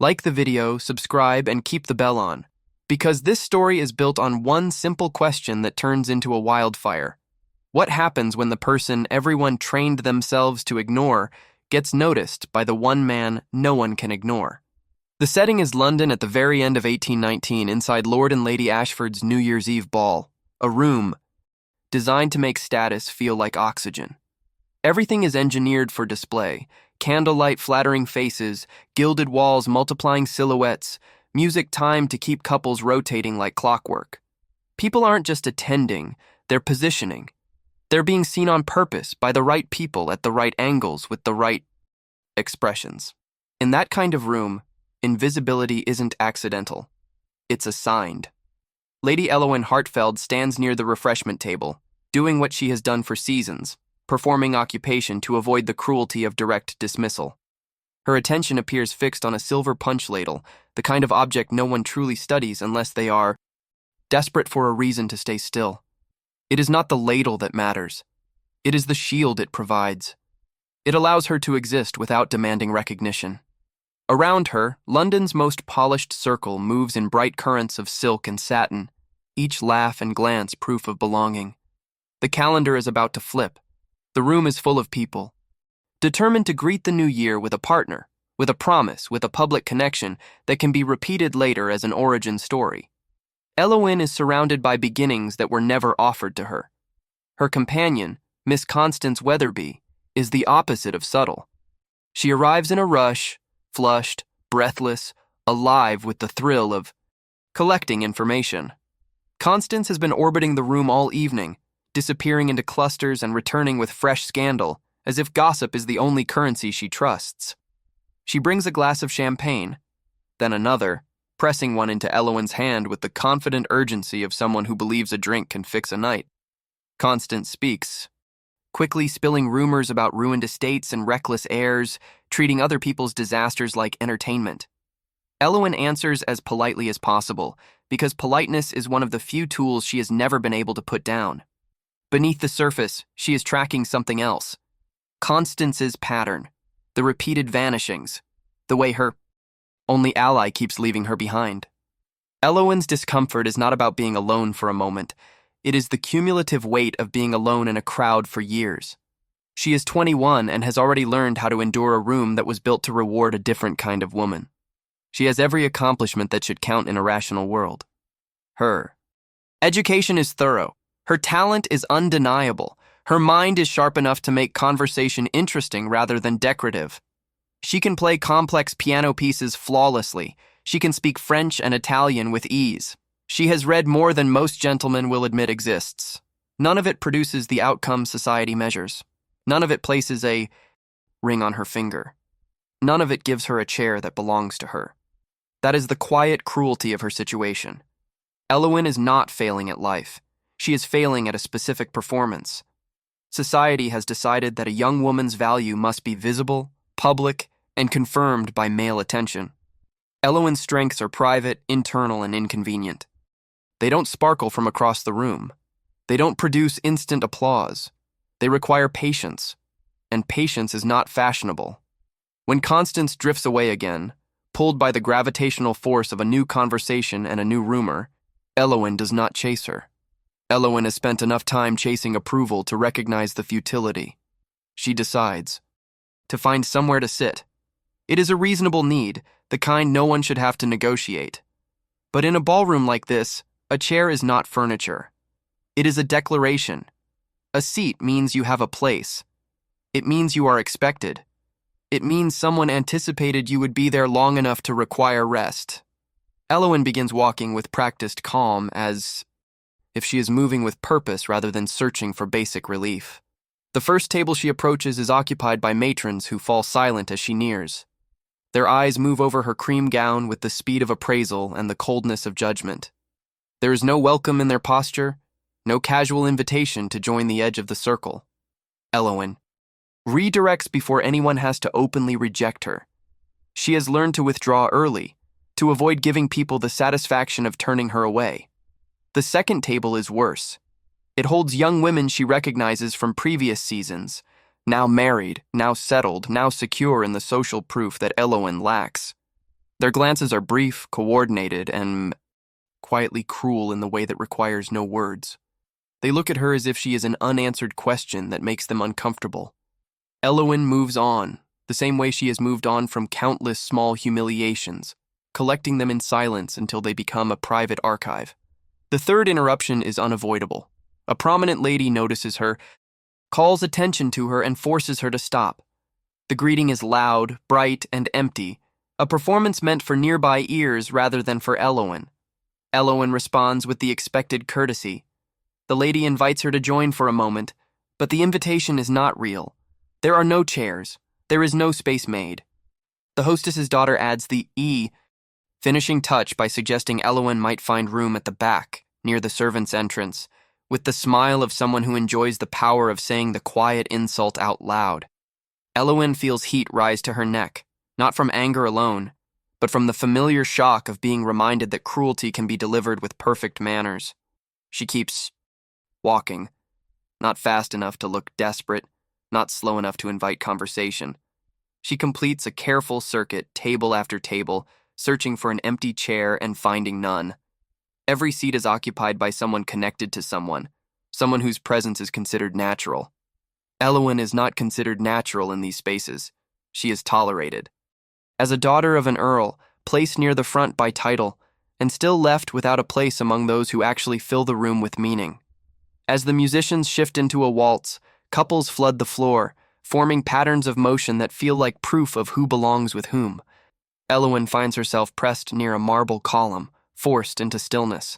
Like the video, subscribe, and keep the bell on, because this story is built on one simple question that turns into a wildfire. What happens when the person everyone trained themselves to ignore gets noticed by the one man no one can ignore? The setting is London at the very end of 1819 inside Lord and Lady Ashford's New Year's Eve ball, a room designed to make status feel like oxygen. Everything is engineered for display: candlelight flattering faces, gilded walls multiplying silhouettes, music timed to keep couples rotating like clockwork. People aren't just attending, they're positioning. They're being seen on purpose by the right people at the right angles with the right expressions. In that kind of room, invisibility isn't accidental. It's assigned. Lady Elowen Hartfeld stands near the refreshment table, doing what she has done for seasons, performing occupation to avoid the cruelty of direct dismissal. Her attention appears fixed on a silver punch ladle, the kind of object no one truly studies unless they are desperate for a reason to stay still. It is not the ladle that matters. It is the shield it provides. It allows her to exist without demanding recognition. Around her, London's most polished circle moves in bright currents of silk and satin, each laugh and glance proof of belonging. The calendar is about to flip. The room is full of people, determined to greet the new year with a partner, with a promise, with a public connection that can be repeated later as an origin story. Elowen is surrounded by beginnings that were never offered to her. Her companion, Miss Constance Weatherby, is the opposite of subtle. She arrives in a rush, flushed, breathless, alive with the thrill of collecting information. Constance has been orbiting the room all evening, disappearing into clusters and returning with fresh scandal, as if gossip is the only currency she trusts. She brings a glass of champagne, then another, pressing one into Elowen's hand with the confident urgency of someone who believes a drink can fix a night. Constance speaks, quickly spilling rumors about ruined estates and reckless heirs, treating other people's disasters like entertainment. Elowen answers as politely as possible, because politeness is one of the few tools she has never been able to put down. Beneath the surface, she is tracking something else. Constance's pattern, the repeated vanishings, the way her only ally keeps leaving her behind. Elowen's discomfort is not about being alone for a moment. It is the cumulative weight of being alone in a crowd for years. She is 21 and has already learned how to endure a room that was built to reward a different kind of woman. She has every accomplishment that should count in a rational world. Her education is thorough. Her talent is undeniable. Her mind is sharp enough to make conversation interesting rather than decorative. She can play complex piano pieces flawlessly. She can speak French and Italian with ease. She has read more than most gentlemen will admit exists. None of it produces the outcome society measures. None of it places a ring on her finger. None of it gives her a chair that belongs to her. That is the quiet cruelty of her situation. Elowen is not failing at life. She is failing at a specific performance. Society has decided that a young woman's value must be visible, public, and confirmed by male attention. Elowen's strengths are private, internal, and inconvenient. They don't sparkle from across the room. They don't produce instant applause. They require patience, and patience is not fashionable. When Constance drifts away again, pulled by the gravitational force of a new conversation and a new rumor, Elowen does not chase her. Elowen has spent enough time chasing approval to recognize the futility. She decides to find somewhere to sit. It is a reasonable need, the kind no one should have to negotiate. But in a ballroom like this, a chair is not furniture. It is a declaration. A seat means you have a place. It means you are expected. It means someone anticipated you would be there long enough to require rest. Elowen begins walking with practiced calm, as if she is moving with purpose rather than searching for basic relief. The first table she approaches is occupied by matrons who fall silent as she nears. Their eyes move over her cream gown with the speed of appraisal and the coldness of judgment. There is no welcome in their posture, no casual invitation to join the edge of the circle. Elowen redirects before anyone has to openly reject her. She has learned to withdraw early, to avoid giving people the satisfaction of turning her away. The second table is worse. It holds young women she recognizes from previous seasons, now married, now settled, now secure in the social proof that Elowen lacks. Their glances are brief, coordinated, and quietly cruel in the way that requires no words. They look at her as if she is an unanswered question that makes them uncomfortable. Elowen moves on, the same way she has moved on from countless small humiliations, collecting them in silence until they become a private archive. The third interruption is unavoidable. A prominent lady notices her, calls attention to her, and forces her to stop. The greeting is loud, bright, and empty, a performance meant for nearby ears rather than for Elowen. Elowen responds with the expected courtesy. The lady invites her to join for a moment, but the invitation is not real. There are no chairs. There is no space made. The hostess's daughter adds the finishing touch by suggesting Elowen might find room at the back, near the servants' entrance, with the smile of someone who enjoys the power of saying the quiet insult out loud. Elowen feels heat rise to her neck, not from anger alone, but from the familiar shock of being reminded that cruelty can be delivered with perfect manners. She keeps walking, not fast enough to look desperate, not slow enough to invite conversation. She completes a careful circuit, table after table, searching for an empty chair and finding none. Every seat is occupied by someone connected to someone whose presence is considered natural. Elowen is not considered natural in these spaces. She is tolerated. As a daughter of an earl, placed near the front by title, and still left without a place among those who actually fill the room with meaning. As the musicians shift into a waltz, couples flood the floor, forming patterns of motion that feel like proof of who belongs with whom. Elowen finds herself pressed near a marble column, forced into stillness.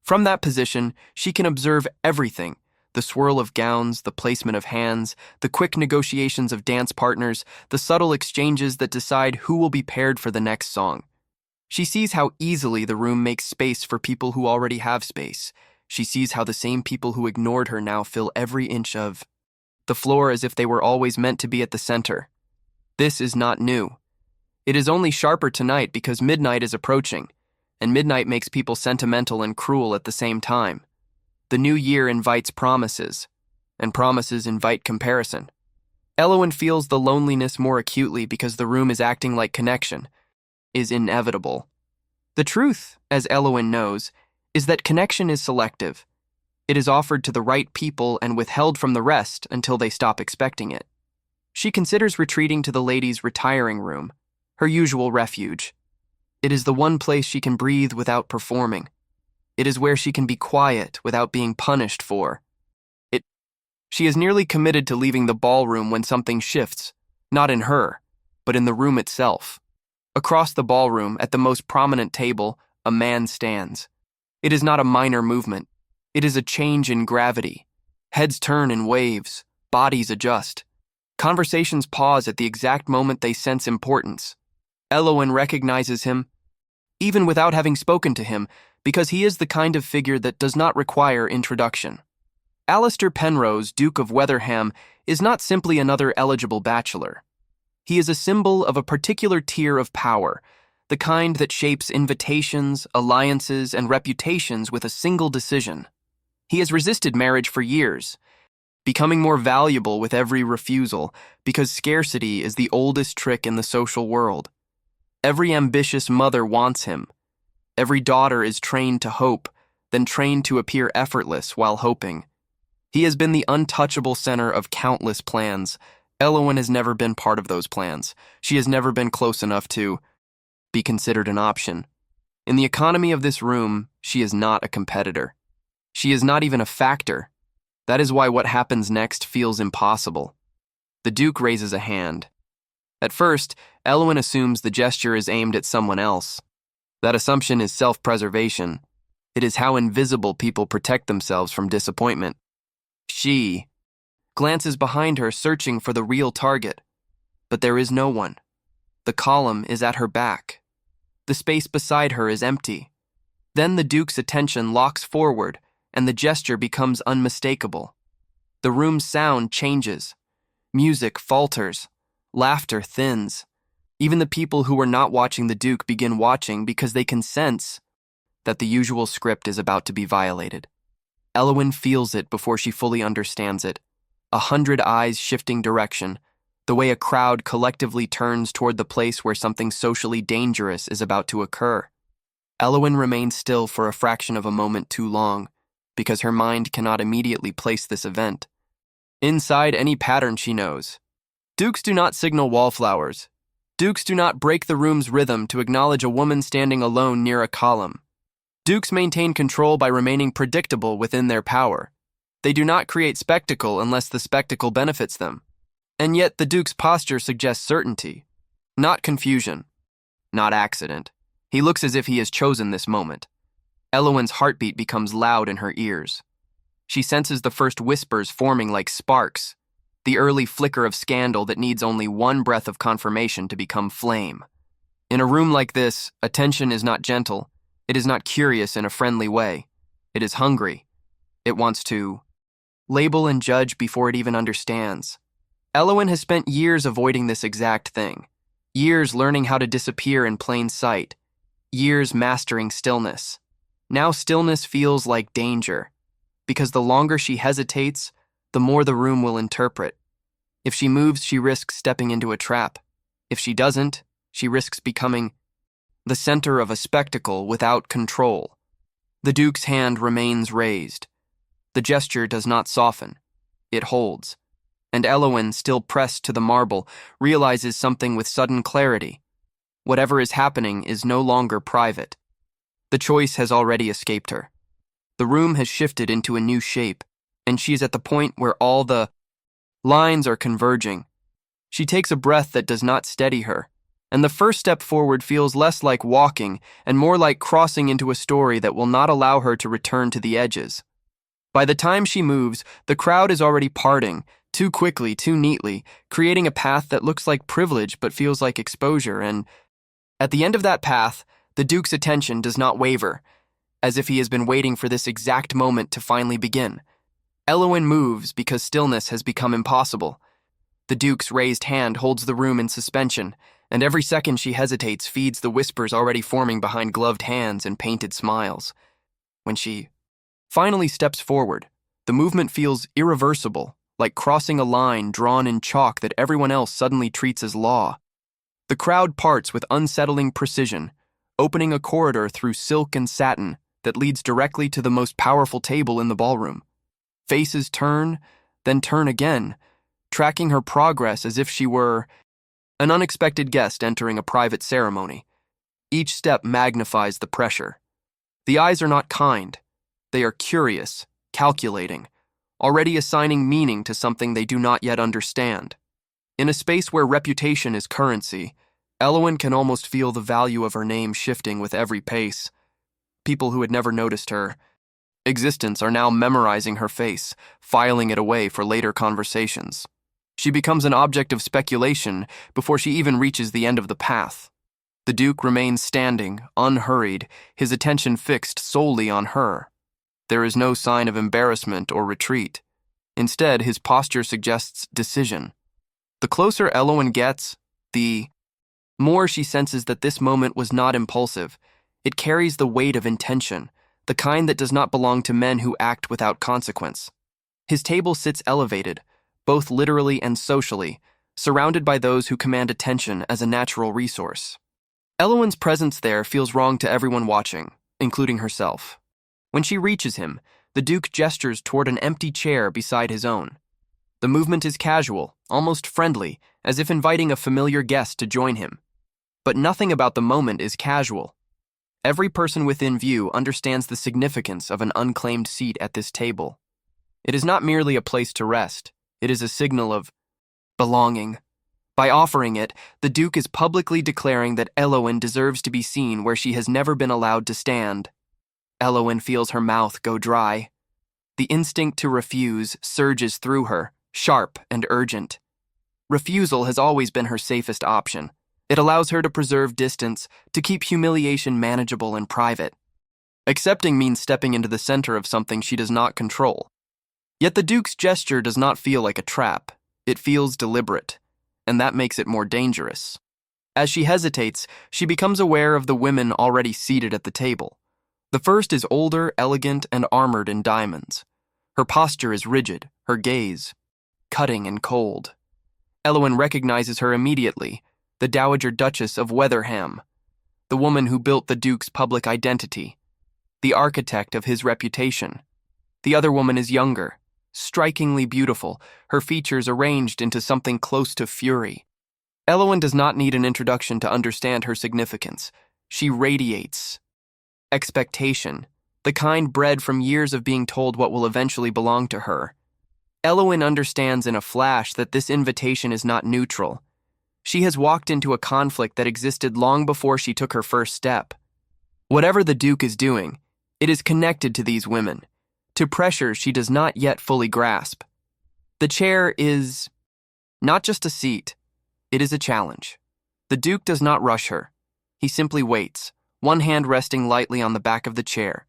From that position, she can observe everything: the swirl of gowns, the placement of hands, the quick negotiations of dance partners, the subtle exchanges that decide who will be paired for the next song. She sees how easily the room makes space for people who already have space. She sees how the same people who ignored her now fill every inch of the floor as if they were always meant to be at the center. This is not new. It is only sharper tonight because midnight is approaching, and midnight makes people sentimental and cruel at the same time. The new year invites promises, and promises invite comparison. Elowen feels the loneliness more acutely because the room is acting like connection is inevitable. The truth, as Elowen knows, is that connection is selective. It is offered to the right people and withheld from the rest until they stop expecting it. She considers retreating to the ladies' retiring room, her usual refuge. It is the one place she can breathe without performing. It is where she can be quiet without being punished for it. She is nearly committed to leaving the ballroom when something shifts, not in her, but in the room itself. Across the ballroom, at the most prominent table, a man stands. It is not a minor movement. It is a change in gravity. Heads turn in waves, bodies adjust. Conversations pause at the exact moment they sense importance. Elowen recognizes him, even without having spoken to him, because he is the kind of figure that does not require introduction. Alistair Penrose, Duke of Wetherham, is not simply another eligible bachelor. He is a symbol of a particular tier of power, the kind that shapes invitations, alliances, and reputations with a single decision. He has resisted marriage for years, becoming more valuable with every refusal because scarcity is the oldest trick in the social world. Every ambitious mother wants him. Every daughter is trained to hope, then trained to appear effortless while hoping. He has been the untouchable center of countless plans. Elowen has never been part of those plans. She has never been close enough to be considered an option. In the economy of this room, she is not a competitor. She is not even a factor. That is why what happens next feels impossible. The Duke raises a hand. At first, Elowen assumes the gesture is aimed at someone else. That assumption is self-preservation. It is how invisible people protect themselves from disappointment. She glances behind her, searching for the real target. But there is no one. The column is at her back. The space beside her is empty. Then the Duke's attention locks forward, and the gesture becomes unmistakable. The room's sound changes. Music falters. Laughter thins. Even the people who were not watching the Duke begin watching because they can sense that the usual script is about to be violated. Elowen feels it before she fully understands it. 100 eyes shifting direction. the way a crowd collectively turns toward the place where something socially dangerous is about to occur. Elowen remains still for a fraction of a moment too long, because her mind cannot immediately place this event inside any pattern she knows. Dukes do not signal wallflowers. Dukes do not break the room's rhythm to acknowledge a woman standing alone near a column. Dukes maintain control by remaining predictable within their power. They do not create spectacle unless the spectacle benefits them. And yet the Duke's posture suggests certainty, not confusion, not accident. He looks as if he has chosen this moment. Elowen's heartbeat becomes loud in her ears. She senses the first whispers forming like sparks, the early flicker of scandal that needs only one breath of confirmation to become flame. In a room like this, attention is not gentle. It is not curious in a friendly way. It is hungry. It wants to label and judge before it even understands. Elowen has spent years avoiding this exact thing, years learning how to disappear in plain sight, years mastering stillness. Now stillness feels like danger, because the longer she hesitates, the more the room will interpret. If she moves, she risks stepping into a trap. If she doesn't, she risks becoming the center of a spectacle without control. The Duke's hand remains raised. The gesture does not soften. It holds. And Elowen, still pressed to the marble, realizes something with sudden clarity. Whatever is happening is no longer private. The choice has already escaped her. The room has shifted into a new shape, and she is at the point where all the lines are converging. She takes a breath that does not steady her, and the first step forward feels less like walking and more like crossing into a story that will not allow her to return to the edges. By the time she moves, the crowd is already parting, too quickly, too neatly, creating a path that looks like privilege but feels like exposure, and at the end of that path, the Duke's attention does not waver, as if he has been waiting for this exact moment to finally begin. Elowen moves because stillness has become impossible. The Duke's raised hand holds the room in suspension, and every second she hesitates feeds the whispers already forming behind gloved hands and painted smiles. When she finally steps forward, the movement feels irreversible, like crossing a line drawn in chalk that everyone else suddenly treats as law. The crowd parts with unsettling precision, opening a corridor through silk and satin that leads directly to the most powerful table in the ballroom. Faces turn, then turn again, tracking her progress as if she were an unexpected guest entering a private ceremony. Each step magnifies the pressure. The eyes are not kind. They are curious, calculating, already assigning meaning to something they do not yet understand. In a space where reputation is currency, Elowen can almost feel the value of her name shifting with every pace. People who had never noticed her existence are now memorizing her face, filing it away for later conversations. She becomes an object of speculation before she even reaches the end of the path. The Duke remains standing, unhurried, his attention fixed solely on her. There is no sign of embarrassment or retreat. Instead, his posture suggests decision. The closer Elowen gets, the more she senses that this moment was not impulsive. It carries the weight of intention, the kind that does not belong to men who act without consequence. His table sits elevated, both literally and socially, surrounded by those who command attention as a natural resource. Elowen's presence there feels wrong to everyone watching, including herself. When she reaches him, the Duke gestures toward an empty chair beside his own. The movement is casual, almost friendly, as if inviting a familiar guest to join him. But nothing about the moment is casual. Every person within view understands the significance of an unclaimed seat at this table. It is not merely a place to rest. It is a signal of belonging. By offering it, the Duke is publicly declaring that Elowen deserves to be seen where she has never been allowed to stand. Elowen feels her mouth go dry. The instinct to refuse surges through her, sharp and urgent. Refusal has always been her safest option. It allows her to preserve distance, to keep humiliation manageable and private. Accepting means stepping into the center of something she does not control. Yet the Duke's gesture does not feel like a trap. It feels deliberate, and that makes it more dangerous. As she hesitates, she becomes aware of the women already seated at the table. The first is older, elegant, and armored in diamonds. Her posture is rigid, her gaze cutting and cold. Elowen recognizes her immediately, the Dowager Duchess of Wetherham, the woman who built the Duke's public identity, the architect of his reputation. The other woman is younger, strikingly beautiful, her features arranged into something close to fury. Elowen does not need an introduction to understand her significance. She radiates expectation, the kind bred from years of being told what will eventually belong to her. Elowen understands in a flash that this invitation is not neutral. She has walked into a conflict that existed long before she took her first step. Whatever the Duke is doing, it is connected to these women, to pressure she does not yet fully grasp. The chair is not just a seat, it is a challenge. The Duke does not rush her. He simply waits, one hand resting lightly on the back of the chair,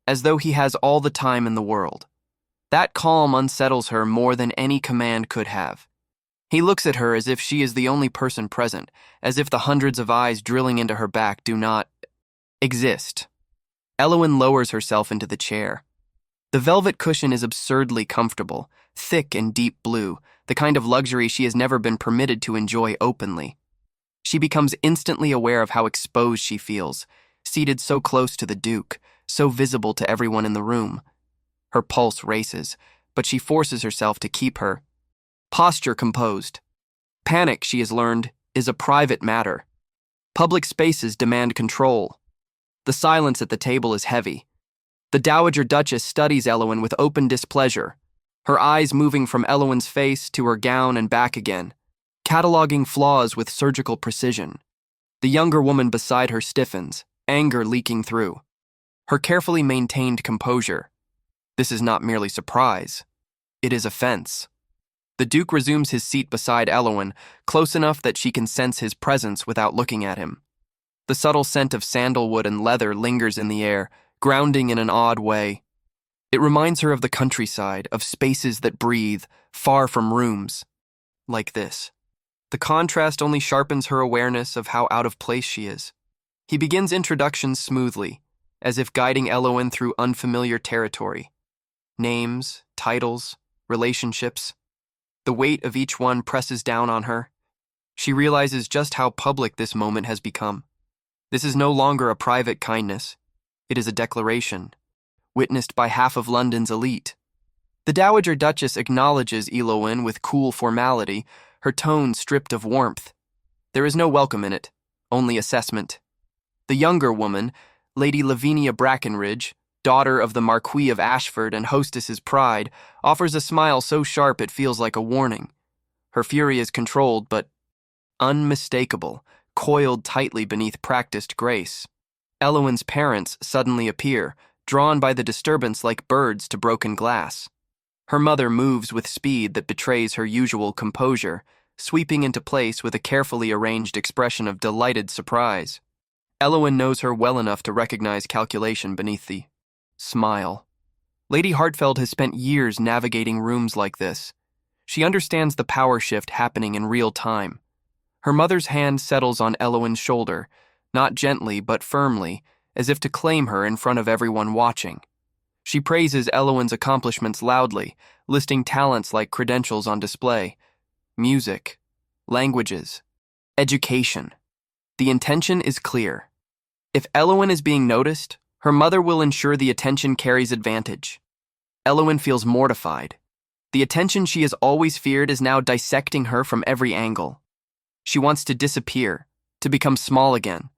as though he has all the time in the world. That calm unsettles her more than any command could have. He looks at her as if she is the only person present, as if the hundreds of eyes drilling into her back do not exist. Elowen lowers herself into the chair. The velvet cushion is absurdly comfortable, thick and deep blue, the kind of luxury she has never been permitted to enjoy openly. She becomes instantly aware of how exposed she feels, seated so close to the Duke, so visible to everyone in the room. Her pulse races, but she forces herself to keep her posture composed. Panic, she has learned, is a private matter. Public spaces demand control. The silence at the table is heavy. The Dowager Duchess studies Elowen with open displeasure, her eyes moving from Elowen's face to her gown and back again, cataloging flaws with surgical precision. The younger woman beside her stiffens, anger leaking through. Her carefully maintained composure. This is not merely surprise. It is offense. The Duke resumes his seat beside Elowen, close enough that she can sense his presence without looking at him. The subtle scent of sandalwood and leather lingers in the air, grounding in an odd way. It reminds her of the countryside, of spaces that breathe, far from rooms. Like this. The contrast only sharpens her awareness of how out of place she is. He begins introductions smoothly, as if guiding Elowen through unfamiliar territory. Names, titles, relationships. The weight of each one presses down on her. She realizes just how public this moment has become. This is no longer a private kindness. It is a declaration, witnessed by half of London's elite. The Dowager Duchess acknowledges Elowen with cool formality, her tone stripped of warmth. There is no welcome in it, only assessment. The younger woman, Lady Lavinia Brackenridge, daughter of the Marquis of Ashford and hostess's pride, offers a smile so sharp it feels like a warning. Her fury is controlled but unmistakable, coiled tightly beneath practiced grace. Elowen's parents suddenly appear, drawn by the disturbance like birds to broken glass. Her mother moves with speed that betrays her usual composure, sweeping into place with a carefully arranged expression of delighted surprise. Elowen knows her well enough to recognize calculation beneath the smile. Lady Hartfeld has spent years navigating rooms like this. She understands the power shift happening in real time. Her mother's hand settles on Elowen's shoulder, not gently but firmly, as if to claim her in front of everyone watching. She praises Elowen's accomplishments loudly, listing talents like credentials on display. Music, languages, education. The intention is clear. If Elowen is being noticed, her mother will ensure the attention carries advantage. Elowen feels mortified. The attention she has always feared is now dissecting her from every angle. She wants to disappear, to become small again.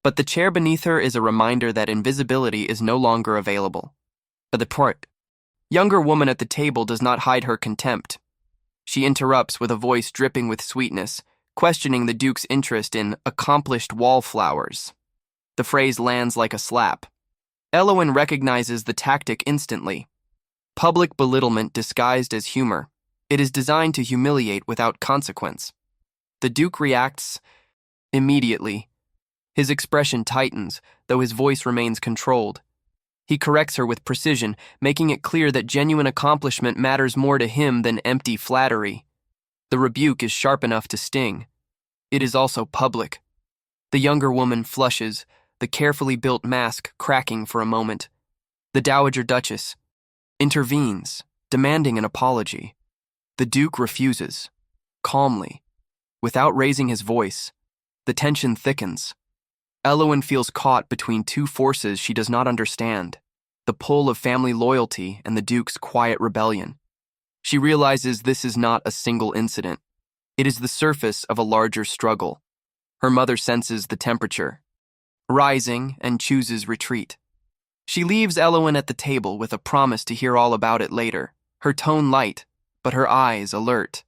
But the chair beneath her is a reminder that invisibility is no longer available. The younger woman at the table does not hide her contempt. She interrupts with a voice dripping with sweetness, questioning the Duke's interest in accomplished wallflowers. The phrase lands like a slap. Elowen recognizes the tactic instantly. Public belittlement disguised as humor. It is designed to humiliate without consequence. The Duke reacts immediately. His expression tightens, though his voice remains controlled. He corrects her with precision, making it clear that genuine accomplishment matters more to him than empty flattery. The rebuke is sharp enough to sting. It is also public. The younger woman flushes, the carefully built mask cracking for a moment. The Dowager Duchess intervenes, demanding an apology. The Duke refuses. calmly, without raising his voice. The tension thickens. Elowen feels caught between two forces she does not understand, the pull of family loyalty and the Duke's quiet rebellion. She realizes this is not a single incident. It is the surface of a larger struggle. Her mother senses the temperature, rising, and chooses retreat. She leaves Elowen at the table with a promise to hear all about it later, her tone light, but her eyes alert.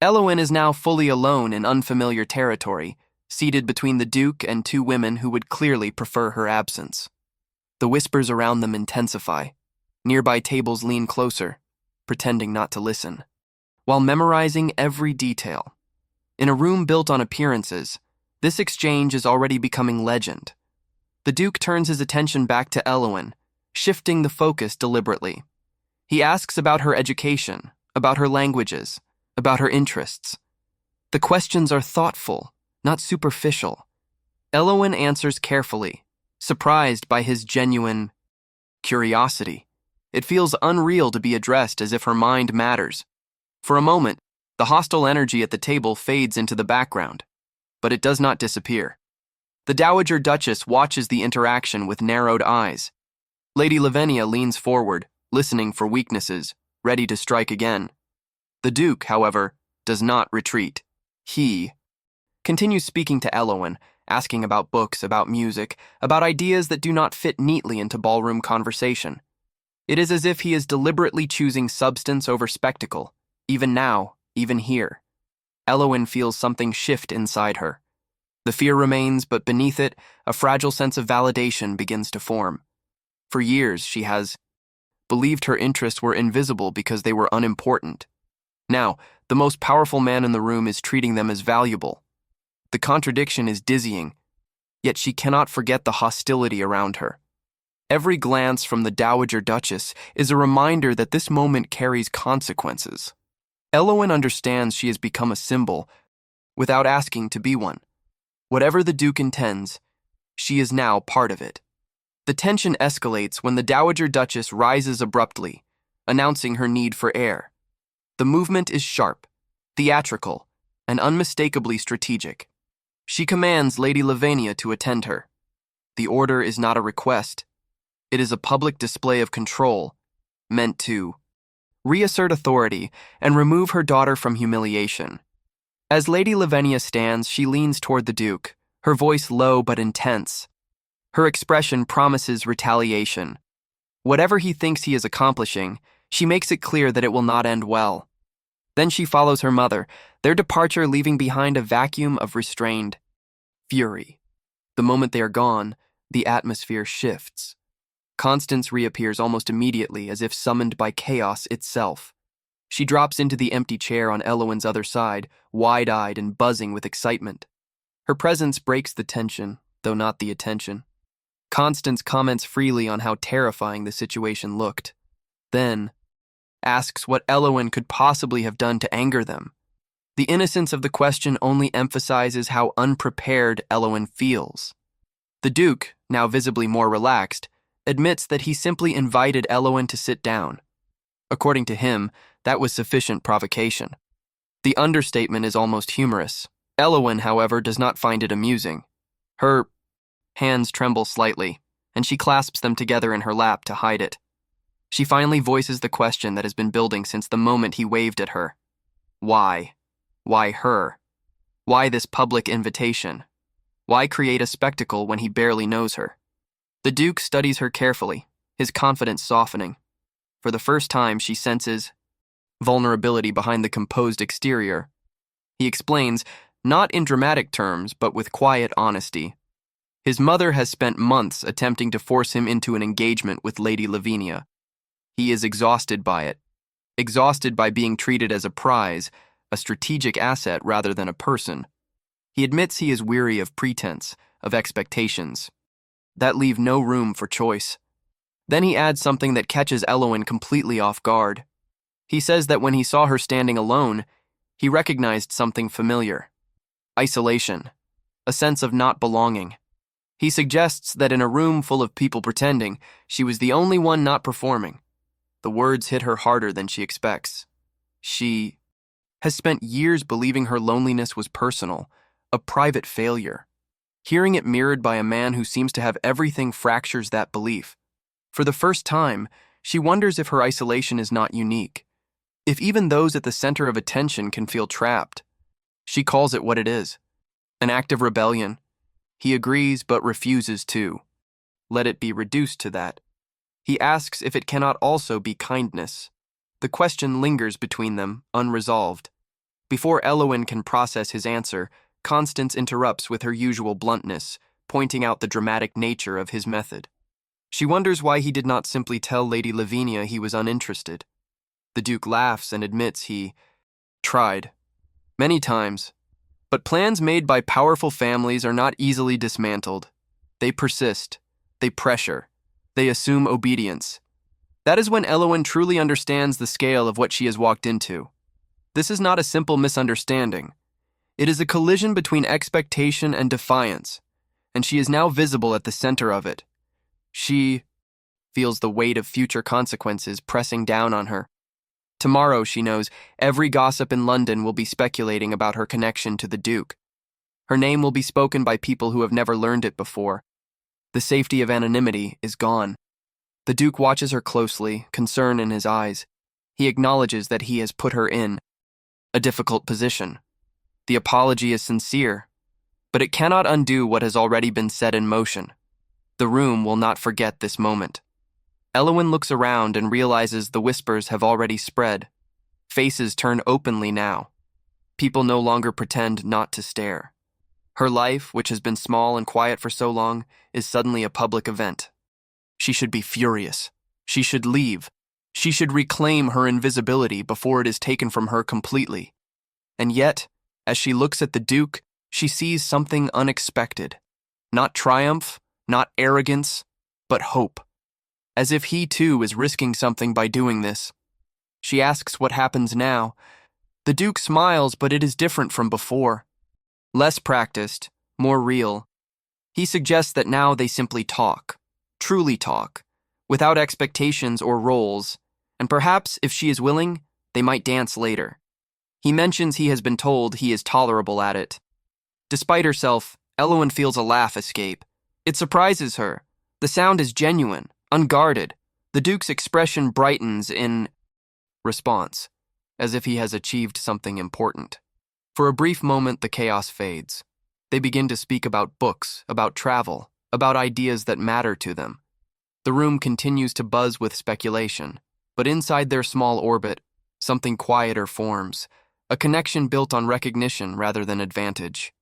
Elowen is now fully alone in unfamiliar territory, seated between the Duke and two women who would clearly prefer her absence. The whispers around them intensify. Nearby tables lean closer, pretending not to listen, while memorizing every detail. In a room built on appearances, this exchange is already becoming legend. The Duke turns his attention back to Elowen, shifting the focus deliberately. He asks about her education, about her languages, about her interests. The questions are thoughtful, not superficial. Elowen answers carefully, surprised by his genuine curiosity. It feels unreal to be addressed as if her mind matters. For a moment, the hostile energy at the table fades into the background, but it does not disappear. The Dowager Duchess watches the interaction with narrowed eyes. Lady Lavinia leans forward, listening for weaknesses, ready to strike again. The Duke, however, does not retreat. He continues speaking to Elowen, asking about books, about music, about ideas that do not fit neatly into ballroom conversation. It is as if he is deliberately choosing substance over spectacle, even now, even here. Elowen feels something shift inside her. The fear remains, but beneath it, a fragile sense of validation begins to form. For years, she has believed her interests were invisible because they were unimportant. Now, the most powerful man in the room is treating them as valuable. The contradiction is dizzying, yet she cannot forget the hostility around her. Every glance from the Dowager Duchess is a reminder that this moment carries consequences. Elowen understands she has become a symbol without asking to be one. Whatever the Duke intends, she is now part of it. The tension escalates when the Dowager Duchess rises abruptly, announcing her need for air. The movement is sharp, theatrical, and unmistakably strategic. She commands Lady Lavinia to attend her. The order is not a request. It is a public display of control, meant to reassert authority and remove her daughter from humiliation. As Lady Lavinia stands, she leans toward the Duke, her voice low but intense. Her expression promises retaliation. Whatever he thinks he is accomplishing, she makes it clear that it will not end well. Then she follows her mother, their departure leaving behind a vacuum of restrained fury. The moment they are gone, the atmosphere shifts. Constance reappears almost immediately, as if summoned by chaos itself. She drops into the empty chair on Elowen's other side, wide-eyed and buzzing with excitement. Her presence breaks the tension, though not the attention. Constance comments freely on how terrifying the situation looked. Then asks what Elowen could possibly have done to anger them. The innocence of the question only emphasizes how unprepared Elowen feels. The Duke, now visibly more relaxed, admits that he simply invited Elowen to sit down. According to him, that was sufficient provocation. The understatement is almost humorous. Elowen, however, does not find it amusing. Her hands tremble slightly, and she clasps them together in her lap to hide it. She finally voices the question that has been building since the moment he waved at her. Why? Why her? Why this public invitation? Why create a spectacle when he barely knows her? The Duke studies her carefully, his confidence softening. For the first time, she senses vulnerability behind the composed exterior. He explains, not in dramatic terms, but with quiet honesty. His mother has spent months attempting to force him into an engagement with Lady Lavinia. He is exhausted by it, exhausted by being treated as a prize, a strategic asset rather than a person. He admits he is weary of pretense, of expectations that leave no room for choice. Then he adds something that catches Elowen completely off guard. He says that when he saw her standing alone, he recognized something familiar. Isolation, a sense of not belonging. He suggests that in a room full of people pretending, she was the only one not performing. The words hit her harder than she expects. She has spent years believing her loneliness was personal, a private failure. Hearing it mirrored by a man who seems to have everything fractures that belief. For the first time, she wonders if her isolation is not unique, if even those at the center of attention can feel trapped. She calls it what it is, an act of rebellion. He agrees but refuses to let it be reduced to that. He asks if it cannot also be kindness. The question lingers between them, unresolved. Before Elowin can process his answer, Constance interrupts with her usual bluntness, pointing out the dramatic nature of his method. She wonders why he did not simply tell Lady Lavinia he was uninterested. The Duke laughs and admits he tried. Many times. But plans made by powerful families are not easily dismantled. They persist. They pressure. They assume obedience. That is when Elowin truly understands the scale of what she has walked into. This is not a simple misunderstanding. It is a collision between expectation and defiance, and she is now visible at the center of it. She feels the weight of future consequences pressing down on her. Tomorrow, she knows, every gossip in London will be speculating about her connection to the Duke. Her name will be spoken by people who have never learned it before. The safety of anonymity is gone. The Duke watches her closely, concern in his eyes. He acknowledges that he has put her in a difficult position. The apology is sincere, but it cannot undo what has already been set in motion. The room will not forget this moment. Elowin looks around and realizes the whispers have already spread. Faces turn openly now. People no longer pretend not to stare. Her life, which has been small and quiet for so long, is suddenly a public event. She should be furious. She should leave. She should reclaim her invisibility before it is taken from her completely. And yet, as she looks at the Duke, she sees something unexpected. Not triumph, not arrogance, but hope. As if he too is risking something by doing this. She asks what happens now. The Duke smiles, but it is different from before. Less practiced, more real. He suggests that now they simply talk, truly talk, without expectations or roles, and perhaps, if she is willing, they might dance later. He mentions he has been told he is tolerable at it. Despite herself, Elowin feels a laugh escape. It surprises her. The sound is genuine, unguarded. The Duke's expression brightens in response, as if he has achieved something important. For a brief moment, the chaos fades. They begin to speak about books, about travel, about ideas that matter to them. The room continues to buzz with speculation, but inside their small orbit, something quieter forms, a connection built on recognition rather than advantage.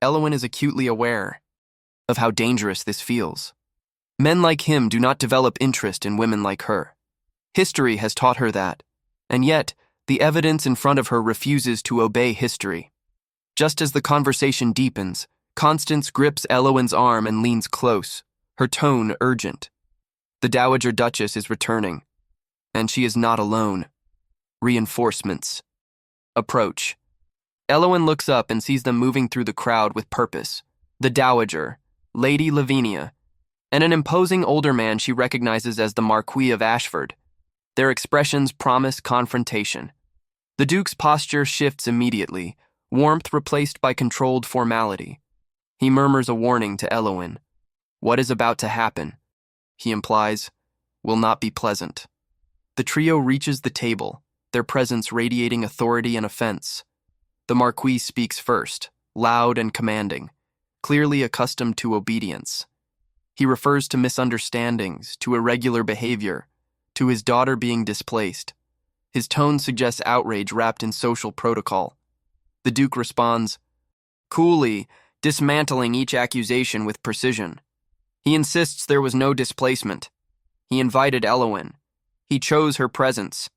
Elowin is acutely aware of how dangerous this feels. Men like him do not develop interest in women like her. History has taught her that, and yet, the evidence in front of her refuses to obey history. Just as the conversation deepens, Constance grips Elowin's arm and leans close, her tone urgent. The Dowager Duchess is returning, and she is not alone. Reinforcements approach. Elowin looks up and sees them moving through the crowd with purpose. The Dowager, Lady Lavinia, and an imposing older man she recognizes as the Marquis of Ashford. Their expressions promise confrontation. The Duke's posture shifts immediately, warmth replaced by controlled formality. He murmurs a warning to Elowin. What is about to happen, he implies, will not be pleasant. The trio reaches the table, their presence radiating authority and offense. The Marquis speaks first, loud and commanding, clearly accustomed to obedience. He refers to misunderstandings, to irregular behavior, to his daughter being displaced. His tone suggests outrage wrapped in social protocol. The Duke responds, coolly, dismantling each accusation with precision. He insists there was no displacement. He invited Elowin. He chose her presence.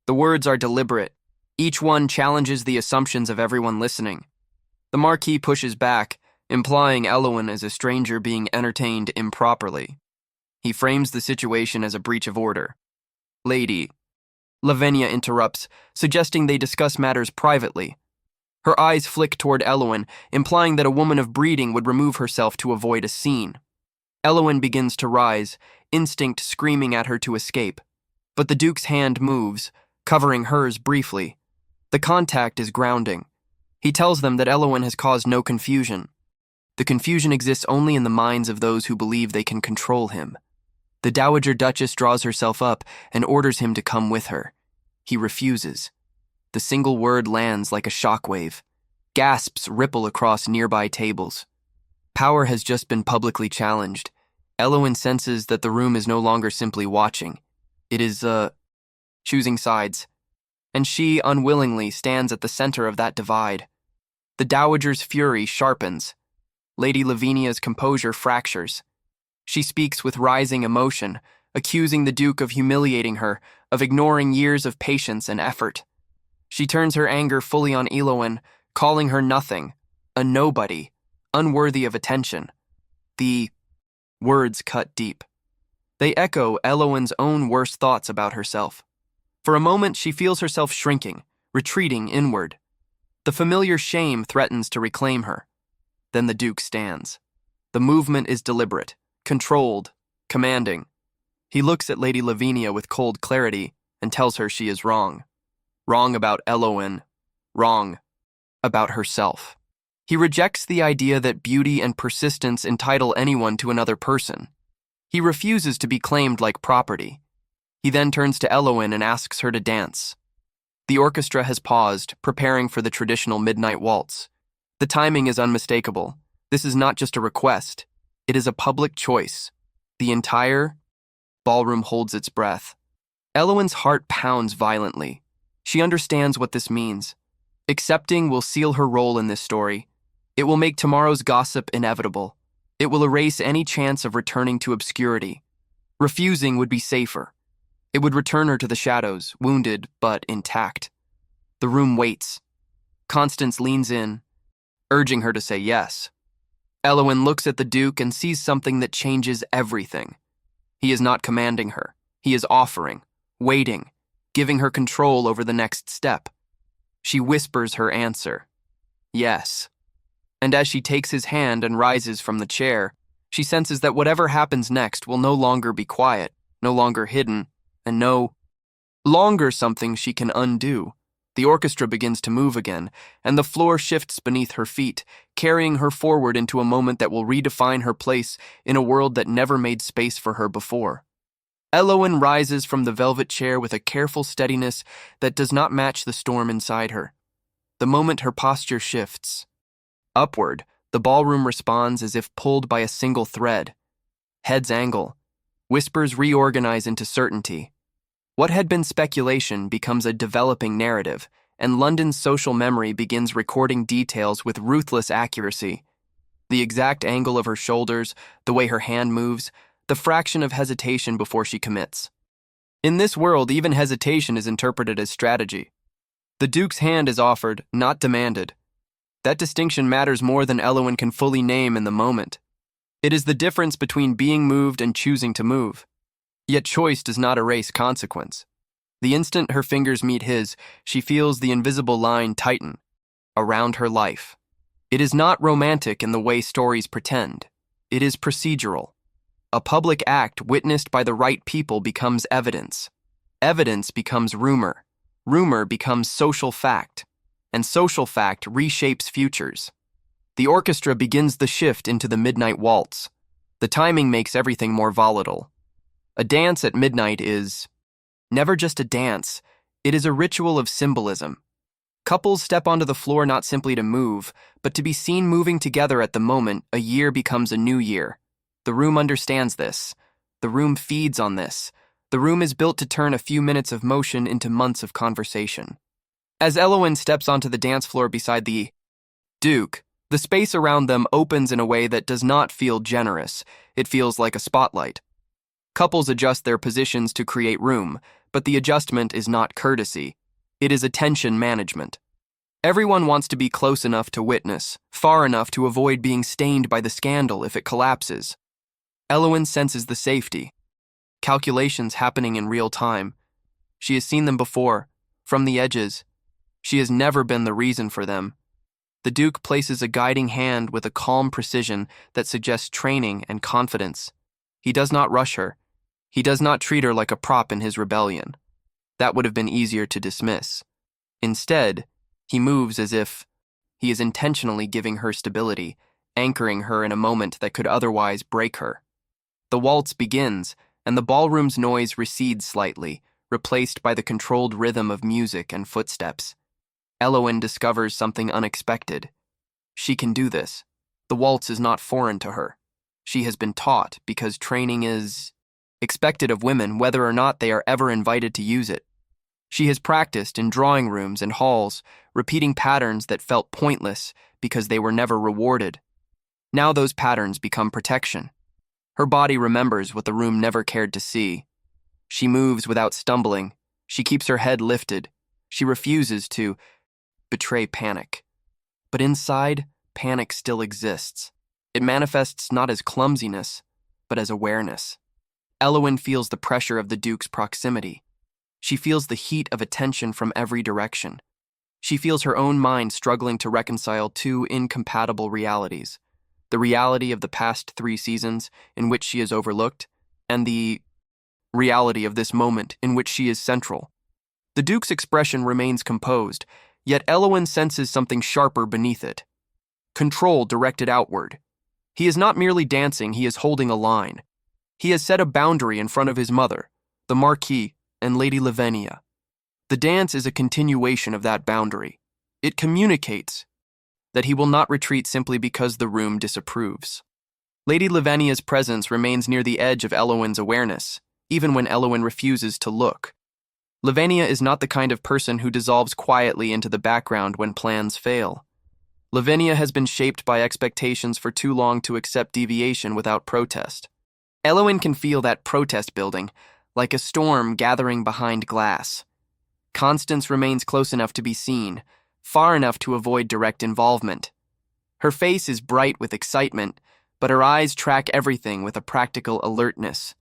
The words are deliberate. Each one challenges the assumptions of everyone listening. The Marquis pushes back, implying Elowin is a stranger being entertained improperly. He frames the situation as a breach of order. Lady Lavinia interrupts, suggesting they discuss matters privately. Her eyes flick toward Elowin, implying that a woman of breeding would remove herself to avoid a scene. Elowin begins to rise, instinct screaming at her to escape. But the Duke's hand moves, covering hers briefly. The contact is grounding. He tells them that Elowen has caused no confusion. The confusion exists only in the minds of those who believe they can control him. The Dowager Duchess draws herself up and orders him to come with her. He refuses. The single word lands like a shockwave. Gasps ripple across nearby tables. Power has just been publicly challenged. Elowen senses that the room is no longer simply watching. It is, choosing sides. And she, unwillingly, stands at the center of that divide. The Dowager's fury sharpens. Lady Lavinia's composure fractures. She speaks with rising emotion, accusing the Duke of humiliating her, of ignoring years of patience and effort. She turns her anger fully on Elowen, calling her nothing, a nobody, unworthy of attention. The words cut deep. They echo Elowen's own worst thoughts about herself. For a moment, she feels herself shrinking, retreating inward. The familiar shame threatens to reclaim her. Then the Duke stands. The movement is deliberate, controlled, commanding. He looks at Lady Lavinia with cold clarity and tells her she is wrong. Wrong about Elowen. Wrong about herself. He rejects the idea that beauty and persistence entitle anyone to another person. He refuses to be claimed like property. He then turns to Elowen and asks her to dance. The orchestra has paused, preparing for the traditional midnight waltz. The timing is unmistakable. This is not just a request. It is a public choice. The entire ballroom holds its breath. Elowen's heart pounds violently. She understands what this means. Accepting will seal her role in this story. It will make tomorrow's gossip inevitable. It will erase any chance of returning to obscurity. Refusing would be safer. It would return her to the shadows, wounded but intact. The room waits. Constance leans in, urging her to say yes. Elowen looks at the Duke and sees something that changes everything. He is not commanding her. He is offering, waiting, giving her control over the next step. She whispers her answer. Yes. And as she takes his hand and rises from the chair, she senses that whatever happens next will no longer be quiet, no longer hidden, and no longer something she can undo. The orchestra begins to move again, and the floor shifts beneath her feet, carrying her forward into a moment that will redefine her place in a world that never made space for her before. Elowen rises from the velvet chair with a careful steadiness that does not match the storm inside her. The moment her posture shifts upward, the ballroom responds as if pulled by a single thread. Heads angle. Whispers reorganize into certainty. What had been speculation becomes a developing narrative, and London's social memory begins recording details with ruthless accuracy. The exact angle of her shoulders, the way her hand moves, the fraction of hesitation before she commits. In this world, even hesitation is interpreted as strategy. The Duke's hand is offered, not demanded. That distinction matters more than Elowen can fully name in the moment. It is the difference between being moved and choosing to move. Yet choice does not erase consequence. The instant her fingers meet his, she feels the invisible line tighten around her life. It is not romantic in the way stories pretend. It is procedural. A public act witnessed by the right people becomes evidence. Evidence becomes rumor. Rumor becomes social fact. And social fact reshapes futures. The orchestra begins the shift into the midnight waltz. The timing makes everything more volatile. A dance at midnight is never just a dance. It is a ritual of symbolism. Couples step onto the floor not simply to move, but to be seen moving together at the moment a year becomes a new year. The room understands this. The room feeds on this. The room is built to turn a few minutes of motion into months of conversation. As Elowen steps onto the dance floor beside the Duke, the space around them opens in a way that does not feel generous. It feels like a spotlight. Couples adjust their positions to create room, but the adjustment is not courtesy. It is attention management. Everyone wants to be close enough to witness, far enough to avoid being stained by the scandal if it collapses. Elowen senses the safety. Calculations happening in real time. She has seen them before, from the edges. She has never been the reason for them. The Duke places a guiding hand with a calm precision that suggests training and confidence. He does not rush her. He does not treat her like a prop in his rebellion. That would have been easier to dismiss. Instead, he moves as if he is intentionally giving her stability, anchoring her in a moment that could otherwise break her. The waltz begins, and the ballroom's noise recedes slightly, replaced by the controlled rhythm of music and footsteps. Elowen discovers something unexpected. She can do this. The waltz is not foreign to her. She has been taught because training is expected of women whether or not they are ever invited to use it. She has practiced in drawing rooms and halls, repeating patterns that felt pointless because they were never rewarded. Now those patterns become protection. Her body remembers what the room never cared to see. She moves without stumbling. She keeps her head lifted. She refuses to betray panic. But inside, panic still exists. It manifests not as clumsiness, but as awareness. Elowen feels the pressure of the Duke's proximity. She feels the heat of attention from every direction. She feels her own mind struggling to reconcile two incompatible realities: the reality of the past 3 seasons, in which she is overlooked, and the reality of this moment, in which she is central. The Duke's expression remains composed, yet Elowen senses something sharper beneath it. Control directed outward. He is not merely dancing, he is holding a line. He has set a boundary in front of his mother, the Marquis, and Lady Lavinia. The dance is a continuation of that boundary. It communicates that he will not retreat simply because the room disapproves. Lady Lavinia's presence remains near the edge of Elowen's awareness, even when Elowen refuses to look. Lavinia is not the kind of person who dissolves quietly into the background when plans fail. Lavinia has been shaped by expectations for too long to accept deviation without protest. Elowen can feel that protest building, like a storm gathering behind glass. Constance remains close enough to be seen, far enough to avoid direct involvement. Her face is bright with excitement, but her eyes track everything with a practical alertness.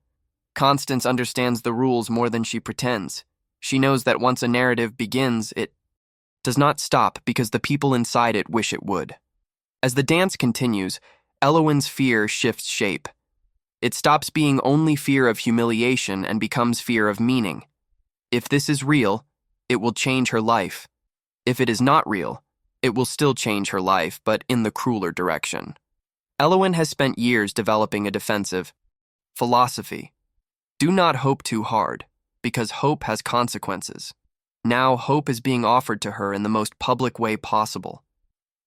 Constance understands the rules more than she pretends. She knows that once a narrative begins, it does not stop because the people inside it wish it would. As the dance continues, Elowen's fear shifts shape. It stops being only fear of humiliation and becomes fear of meaning. If this is real, it will change her life. If it is not real, it will still change her life, but in the crueler direction. Elowen has spent years developing a defensive philosophy. Do not hope too hard, because hope has consequences. Now hope is being offered to her in the most public way possible.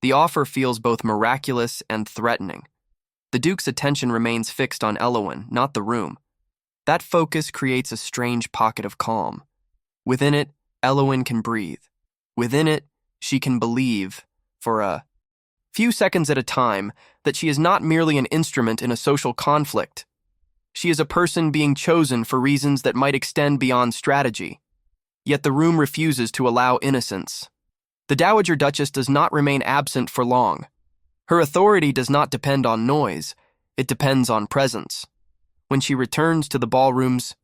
The offer feels both miraculous and threatening. The Duke's attention remains fixed on Elowen, not the room. That focus creates a strange pocket of calm. Within it, Elowen can breathe. Within it, she can believe, for a few seconds at a time, that she is not merely an instrument in a social conflict. She is a person being chosen for reasons that might extend beyond strategy. Yet the room refuses to allow innocence. The Dowager Duchess does not remain absent for long. Her authority does not depend on noise, it depends on presence. When she returns to the ballroom's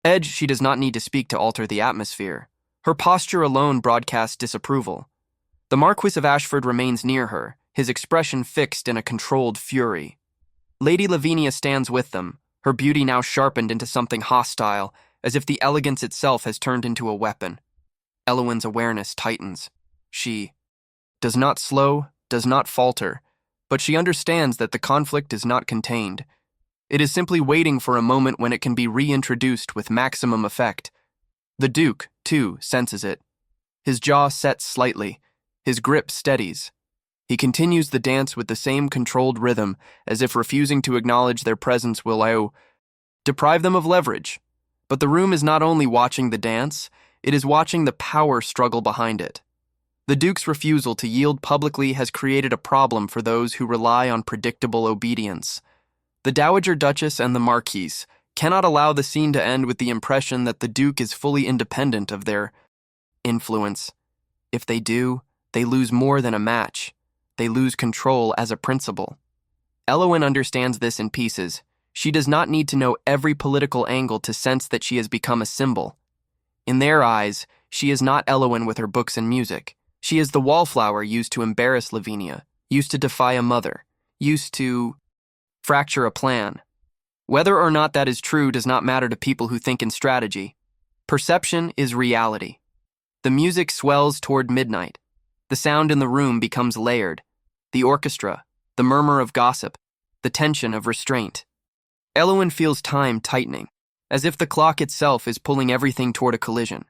edge, she does not need to speak to alter the atmosphere. Her posture alone broadcasts disapproval. The Marquis of Ashford remains near her, his expression fixed in a controlled fury. Lady Lavinia stands with them, her beauty now sharpened into something hostile, as if the elegance itself has turned into a weapon. Elowen's awareness tightens. She does not slow, does not falter, but she understands that the conflict is not contained. It is simply waiting for a moment when it can be reintroduced with maximum effect. The Duke, too, senses it. His jaw sets slightly, his grip steadies. He continues the dance with the same controlled rhythm, as if refusing to acknowledge their presence will deprive them of leverage. But the room is not only watching the dance, it is watching the power struggle behind it. The Duke's refusal to yield publicly has created a problem for those who rely on predictable obedience. The Dowager Duchess and the Marquise cannot allow the scene to end with the impression that the Duke is fully independent of their influence. If they do, they lose more than a match. They lose control as a principle. Elowen understands this in pieces. She does not need to know every political angle to sense that she has become a symbol. In their eyes, she is not Elowen with her books and music. She is the Wallflower used to embarrass Lavinia, used to defy a mother, used to fracture a plan. Whether or not that is true does not matter to people who think in strategy. Perception is reality. The music swells toward midnight. The sound in the room becomes layered. The orchestra, the murmur of gossip, the tension of restraint. Elowen feels time tightening, as if the clock itself is pulling everything toward a collision.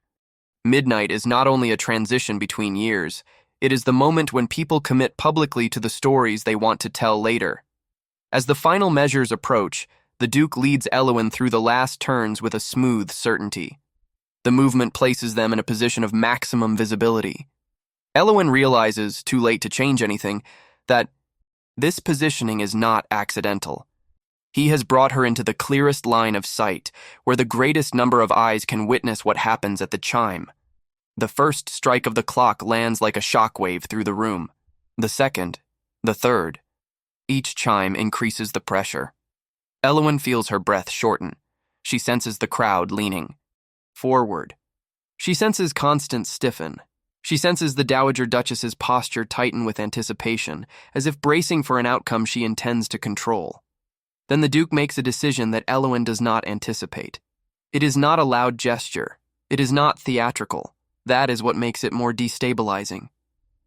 Midnight is not only a transition between years, it is the moment when people commit publicly to the stories they want to tell later. As the final measures approach, the Duke leads Elowen through the last turns with a smooth certainty. The movement places them in a position of maximum visibility. Elowen realizes, too late to change anything, that this positioning is not accidental. He has brought her into the clearest line of sight, where the greatest number of eyes can witness what happens at the chime. The first strike of the clock lands like a shockwave through the room. The second, the third. Each chime increases the pressure. Elowen feels her breath shorten. She senses the crowd leaning forward. She senses Constance stiffen. She senses the Dowager Duchess's posture tighten with anticipation, as if bracing for an outcome she intends to control. Then the Duke makes a decision that Elowen does not anticipate. It is not a loud gesture. It is not theatrical. That is what makes it more destabilizing.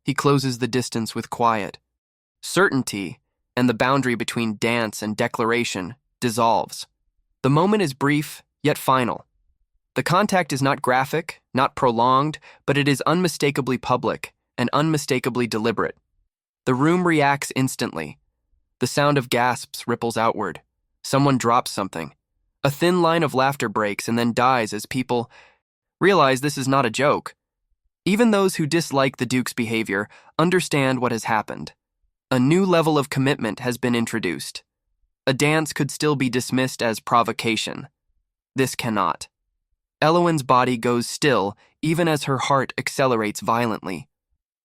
He closes the distance with quiet. Certainty, and the boundary between dance and declaration, dissolves. The moment is brief, yet final. The contact is not graphic, not prolonged, but it is unmistakably public and unmistakably deliberate. The room reacts instantly. The sound of gasps ripples outward. Someone drops something. A thin line of laughter breaks and then dies as people realize this is not a joke. Even those who dislike the Duke's behavior understand what has happened. A new level of commitment has been introduced. A dance could still be dismissed as provocation. This cannot. Elowen's body goes still, even as her heart accelerates violently.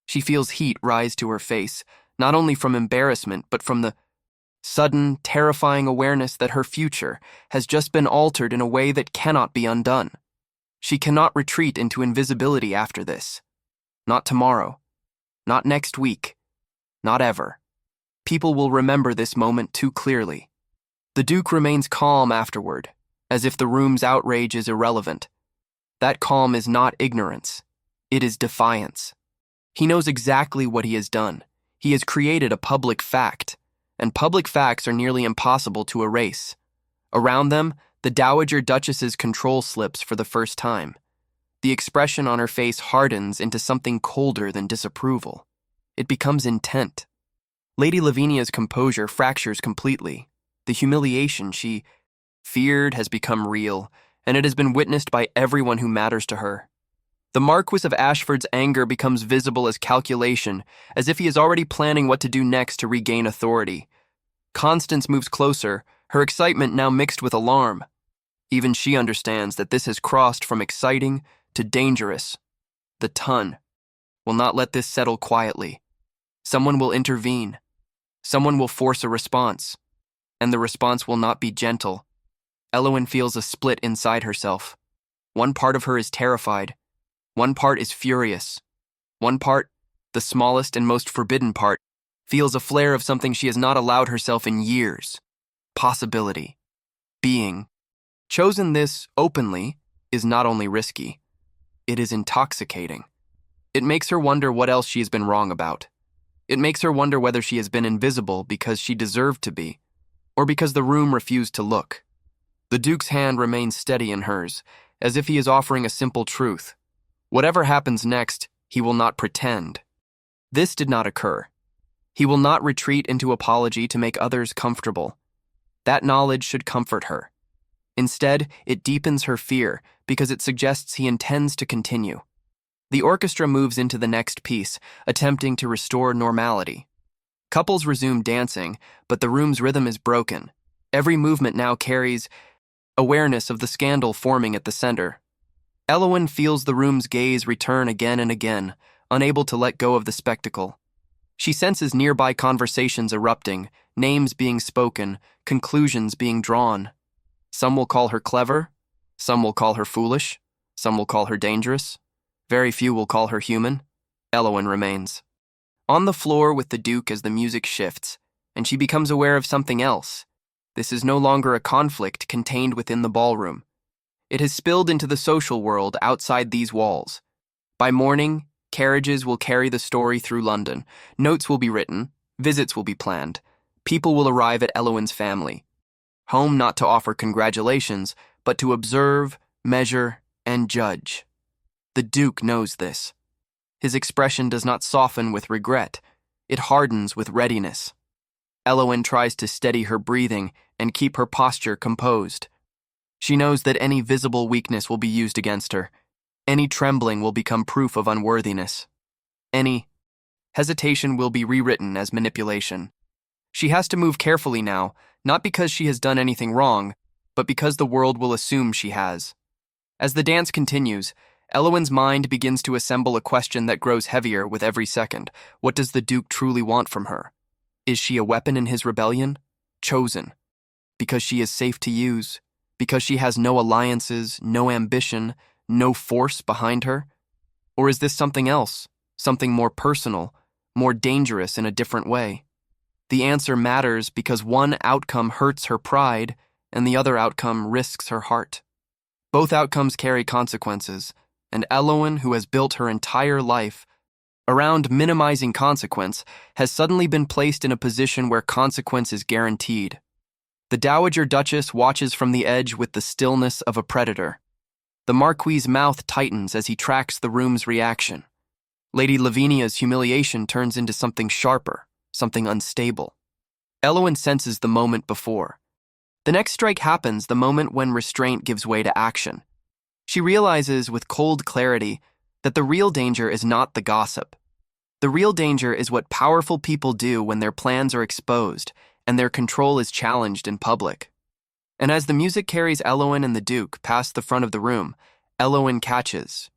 She feels heat rise to her face, not only from embarrassment, but from the sudden, terrifying awareness that her future has just been altered in a way that cannot be undone. She cannot retreat into invisibility after this. Not tomorrow. Not next week. Not ever. People will remember this moment too clearly. The Duke remains calm afterward, as if the room's outrage is irrelevant. That calm is not ignorance. It is defiance. He knows exactly what he has done. He has created a public fact, and public facts are nearly impossible to erase. Around them, the Dowager Duchess's control slips for the first time. The expression on her face hardens into something colder than disapproval. It becomes intent. Lady Lavinia's composure fractures completely. The humiliation she feared has become real, and it has been witnessed by everyone who matters to her. The Marquis of Ashford's anger becomes visible as calculation, as if he is already planning what to do next to regain authority. Constance moves closer, her excitement now mixed with alarm. Even she understands that this has crossed from exciting to dangerous. The Tun will not let this settle quietly. Someone will intervene. Someone will force a response. And the response will not be gentle. Elowen feels a split inside herself. One part of her is terrified. One part is furious. One part, the smallest and most forbidden part, feels a flare of something she has not allowed herself in years. Possibility. Being. Chosen this openly is not only risky, it is intoxicating. It makes her wonder what else she has been wrong about. It makes her wonder whether she has been invisible because she deserved to be, or because the room refused to look. The Duke's hand remains steady in hers, as if he is offering a simple truth. Whatever happens next, he will not pretend. This did not occur. He will not retreat into apology to make others comfortable. That knowledge should comfort her. Instead, it deepens her fear because it suggests he intends to continue. The orchestra moves into the next piece, attempting to restore normality. Couples resume dancing, but the room's rhythm is broken. Every movement now carries awareness of the scandal forming at the center. Elowen feels the room's gaze return again and again, unable to let go of the spectacle. She senses nearby conversations erupting, names being spoken, conclusions being drawn. Some will call her clever, some will call her foolish, some will call her dangerous. Very few will call her human. Elowen remains. On the floor with the Duke as the music shifts, and she becomes aware of something else. This is no longer a conflict contained within the ballroom. It has spilled into the social world outside these walls. By morning, carriages will carry the story through London. Notes will be written, visits will be planned. People will arrive at Elowen's family. Home not to offer congratulations, but to observe, measure, and judge. The Duke knows this. His expression does not soften with regret. It hardens with readiness. Elowen tries to steady her breathing and keep her posture composed. She knows that any visible weakness will be used against her. Any trembling will become proof of unworthiness. Any hesitation will be rewritten as manipulation. She has to move carefully now, not because she has done anything wrong, but because the world will assume she has. As the dance continues, Elowen's mind begins to assemble a question that grows heavier with every second. What does the Duke truly want from her? Is she a weapon in his rebellion? Chosen. Because she is safe to use? Because she has no alliances, no ambition, no force behind her? Or is this something else, something more personal, more dangerous in a different way? The answer matters because one outcome hurts her pride and the other outcome risks her heart. Both outcomes carry consequences, and Elowen, who has built her entire life around minimizing consequence, has suddenly been placed in a position where consequence is guaranteed. The Dowager Duchess watches from the edge with the stillness of a predator. The Marquis's mouth tightens as he tracks the room's reaction. Lady Lavinia's humiliation turns into something sharper, something unstable. Elowen senses the moment before. The next strike happens the moment when restraint gives way to action. She realizes with cold clarity that the real danger is not the gossip. The real danger is what powerful people do when their plans are exposed and their control is challenged in public. And as the music carries Elowen and the Duke past the front of the room, Elowen catches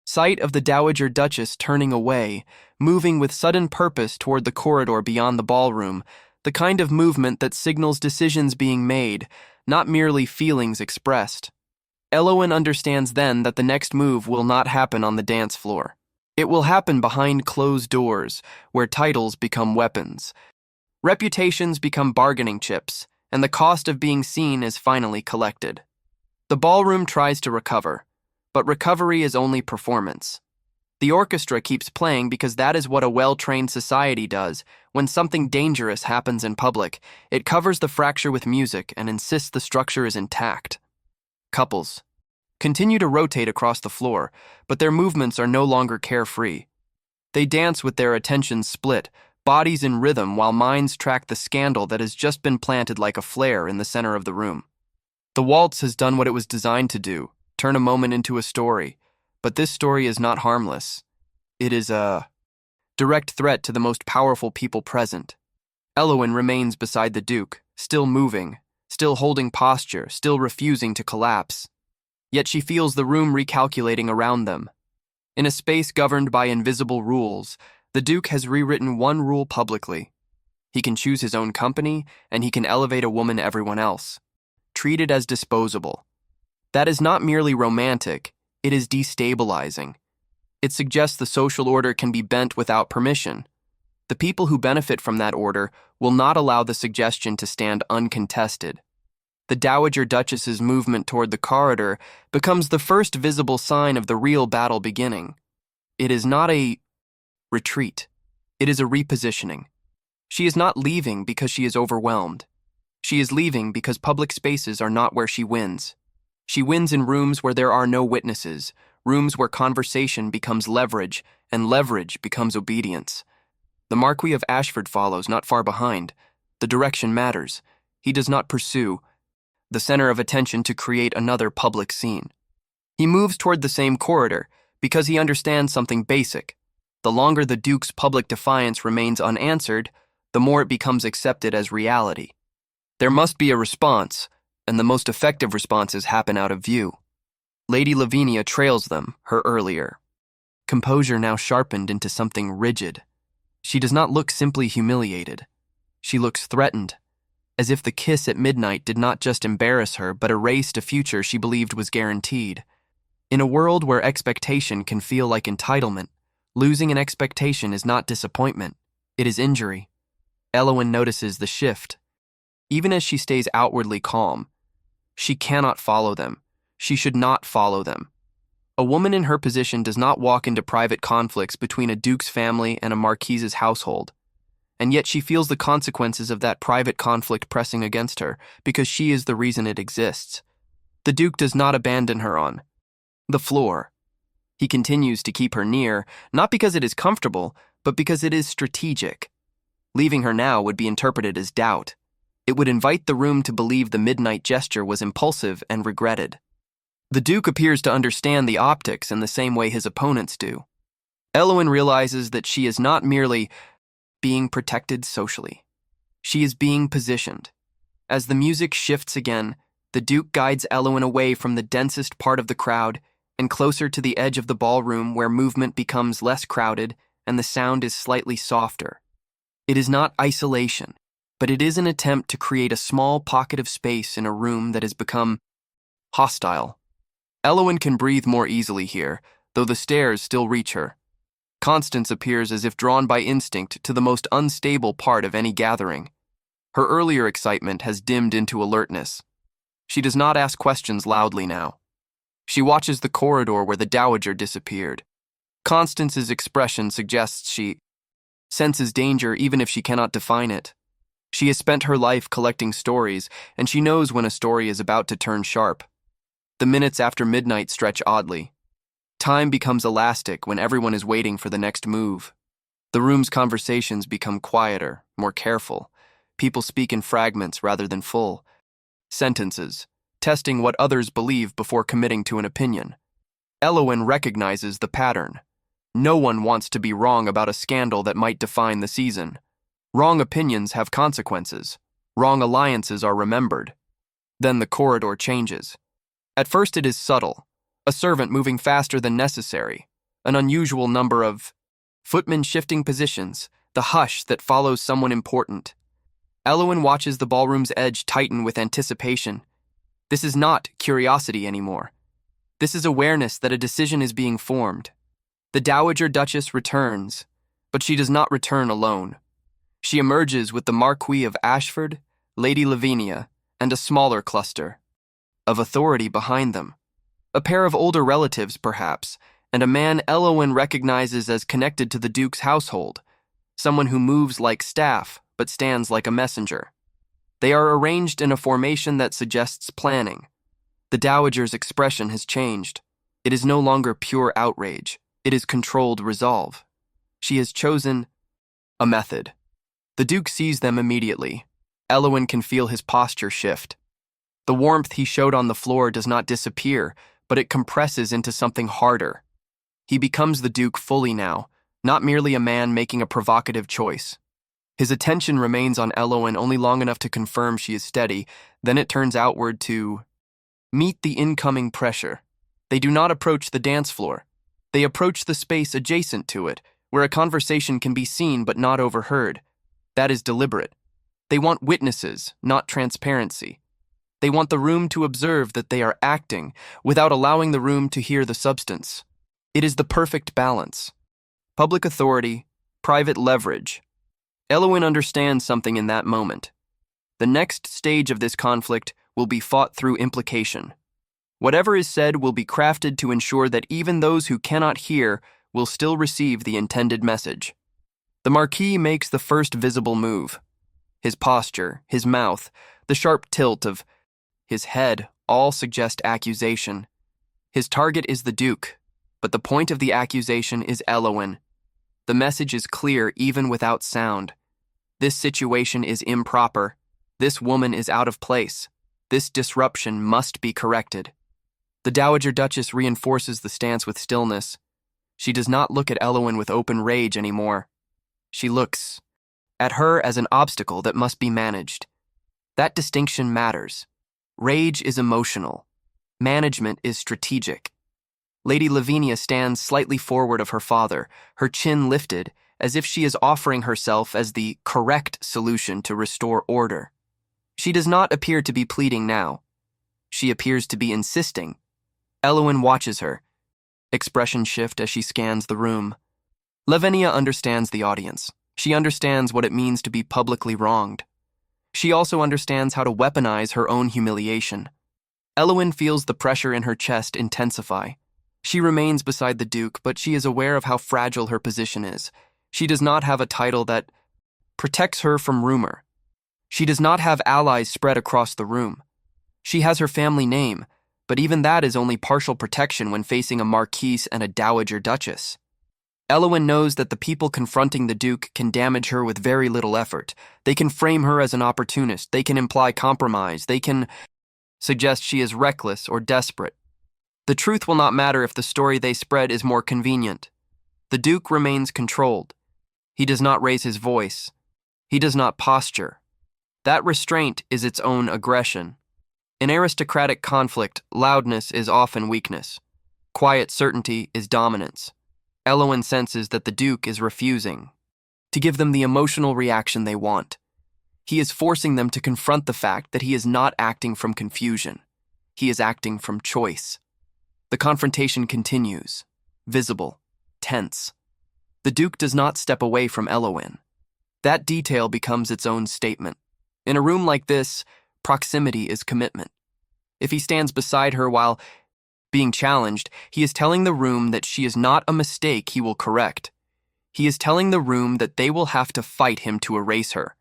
sight of the Dowager Duchess turning away, moving with sudden purpose toward the corridor beyond the ballroom, the kind of movement that signals decisions being made, not merely feelings expressed. Elowen understands then that the next move will not happen on the dance floor. It will happen behind closed doors, where titles become weapons. Reputations become bargaining chips, and the cost of being seen is finally collected. The ballroom tries to recover, but recovery is only performance. The orchestra keeps playing because that is what a well-trained society does. When something dangerous happens in public, it covers the fracture with music and insists the structure is intact. Couples continue to rotate across the floor, but their movements are no longer carefree. They dance with their attention split, bodies in rhythm while minds track the scandal that has just been planted like a flare in the center of the room. The waltz has done what it was designed to do, turn a moment into a story, but this story is not harmless. It is a direct threat to the most powerful people present. Elowen remains beside the Duke, still moving, still holding posture, still refusing to collapse. Yet she feels the room recalculating around them. In a space governed by invisible rules, the Duke has rewritten one rule publicly. He can choose his own company, and he can elevate a woman everyone else. Treated as disposable. That is not merely romantic, it is destabilizing. It suggests the social order can be bent without permission. The people who benefit from that order will not allow the suggestion to stand uncontested. The Dowager Duchess's movement toward the corridor becomes the first visible sign of the real battle beginning. It is not a retreat. It is a repositioning. She is not leaving because she is overwhelmed. She is leaving because public spaces are not where she wins. She wins in rooms where there are no witnesses, rooms where conversation becomes leverage, and leverage becomes obedience. The Marquis of Ashford follows, not far behind. The direction matters. He does not pursue, the center of attention to create another public scene. He moves toward the same corridor because he understands something basic. The longer the Duke's public defiance remains unanswered, the more it becomes accepted as reality. There must be a response, and the most effective responses happen out of view. Lady Lavinia trails them, her earlier. Composure now sharpened into something rigid. She does not look simply humiliated. She looks threatened, as if the kiss at midnight did not just embarrass her but erased a future she believed was guaranteed. In a world where expectation can feel like entitlement, losing an expectation is not disappointment, it is injury. Elowen notices the shift. Even as she stays outwardly calm, she cannot follow them. She should not follow them. A woman in her position does not walk into private conflicts between a duke's family and a marquise's household, and yet she feels the consequences of that private conflict pressing against her because she is the reason it exists. The duke does not abandon her on the floor. He continues to keep her near, not because it is comfortable, but because it is strategic. Leaving her now would be interpreted as doubt. It would invite the room to believe the midnight gesture was impulsive and regretted. The Duke appears to understand the optics in the same way his opponents do. Elowen realizes that she is not merely being protected socially. She is being positioned. As the music shifts again, the Duke guides Elowen away from the densest part of the crowd and closer to the edge of the ballroom where movement becomes less crowded and the sound is slightly softer. It is not isolation, but it is an attempt to create a small pocket of space in a room that has become hostile. Elowen can breathe more easily here, though the stares still reach her. Constance appears as if drawn by instinct to the most unstable part of any gathering. Her earlier excitement has dimmed into alertness. She does not ask questions loudly now. She watches the corridor where the dowager disappeared. Constance's expression suggests she senses danger even if she cannot define it. She has spent her life collecting stories, and she knows when a story is about to turn sharp. The minutes after midnight stretch oddly. Time becomes elastic when everyone is waiting for the next move. The room's conversations become quieter, more careful. People speak in fragments rather than full sentences, testing what others believe before committing to an opinion. Elowen recognizes the pattern. No one wants to be wrong about a scandal that might define the season. Wrong opinions have consequences. Wrong alliances are remembered. Then the corridor changes. At first it is subtle, a servant moving faster than necessary, an unusual number of footmen shifting positions, the hush that follows someone important. Elowen watches the ballroom's edge tighten with anticipation. This is not curiosity anymore. This is awareness that a decision is being formed. The Dowager Duchess returns, but she does not return alone. She emerges with the Marquis of Ashford, Lady Lavinia, and a smaller cluster of authority behind them. A pair of older relatives, perhaps, and a man Elowen recognizes as connected to the Duke's household, someone who moves like staff but stands like a messenger. They are arranged in a formation that suggests planning. The Dowager's expression has changed. It is no longer pure outrage. It is controlled resolve. She has chosen a method. The Duke sees them immediately. Elowen can feel his posture shift. The warmth he showed on the floor does not disappear, but it compresses into something harder. He becomes the Duke fully now, not merely a man making a provocative choice. His attention remains on Elowen only long enough to confirm she is steady, then it turns outward to meet the incoming pressure. They do not approach the dance floor. They approach the space adjacent to it, where a conversation can be seen but not overheard. That is deliberate. They want witnesses, not transparency. They want the room to observe that they are acting without allowing the room to hear the substance. It is the perfect balance. Public authority, private leverage. Elowen understands something in that moment. The next stage of this conflict will be fought through implication. Whatever is said will be crafted to ensure that even those who cannot hear will still receive the intended message. The Marquis makes the first visible move. His posture, his mouth, the sharp tilt of his head all suggest accusation. His target is the Duke, but the point of the accusation is Elowen. The message is clear even without sound. This situation is improper. This woman is out of place. This disruption must be corrected. The Dowager Duchess reinforces the stance with stillness. She does not look at Elowen with open rage anymore. She looks at her as an obstacle that must be managed. That distinction matters. Rage is emotional. Management is strategic. Lady Lavinia stands slightly forward of her father, her chin lifted, as if she is offering herself as the correct solution to restore order. She does not appear to be pleading now. She appears to be insisting. Elowen watches her. Expression shift as she scans the room. Lavinia understands the audience. She understands what it means to be publicly wronged. She also understands how to weaponize her own humiliation. Elowen feels the pressure in her chest intensify. She remains beside the Duke, but she is aware of how fragile her position is. She does not have a title that protects her from rumor. She does not have allies spread across the room. She has her family name, but even that is only partial protection when facing a marquise and a dowager duchess. Elowen knows that the people confronting the Duke can damage her with very little effort. They can frame her as an opportunist. They can imply compromise. They can suggest she is reckless or desperate. The truth will not matter if the story they spread is more convenient. The Duke remains controlled. He does not raise his voice. He does not posture. That restraint is its own aggression. In aristocratic conflict, loudness is often weakness. Quiet certainty is dominance. Elowen senses that the Duke is refusing to give them the emotional reaction they want. He is forcing them to confront the fact that he is not acting from confusion. He is acting from choice. The confrontation continues, visible, tense. The Duke does not step away from Elowen. That detail becomes its own statement. In a room like this, proximity is commitment. If he stands beside her while being challenged, he is telling the room that she is not a mistake he will correct. He is telling the room that they will have to fight him to erase her.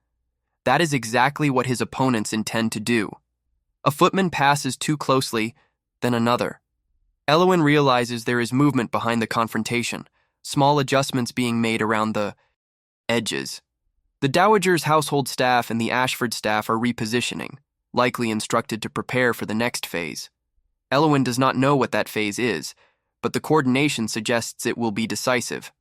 That is exactly what his opponents intend to do. A footman passes too closely, then another. Elowen realizes there is movement behind the confrontation, small adjustments being made around the edges. The Dowager's household staff and the Ashford staff are repositioning, likely instructed to prepare for the next phase. Elowen does not know what that phase is, but the coordination suggests it will be decisive.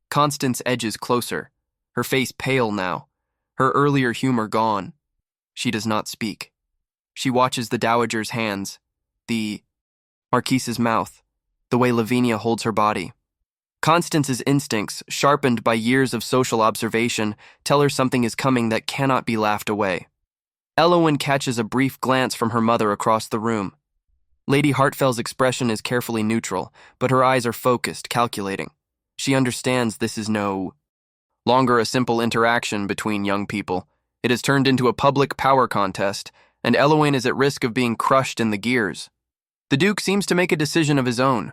Constance edges closer, her face pale now, her earlier humor gone. She does not speak. She watches the Dowager's hands, the Marquise's mouth, the way Lavinia holds her body. Constance's instincts, sharpened by years of social observation, tell her something is coming that cannot be laughed away. Elowen catches a brief glance from her mother across the room. Lady Hartfell's expression is carefully neutral, but her eyes are focused, calculating. She understands this is no longer a simple interaction between young people. It has turned into a public power contest, and Elowen is at risk of being crushed in the gears. The Duke seems to make a decision of his own.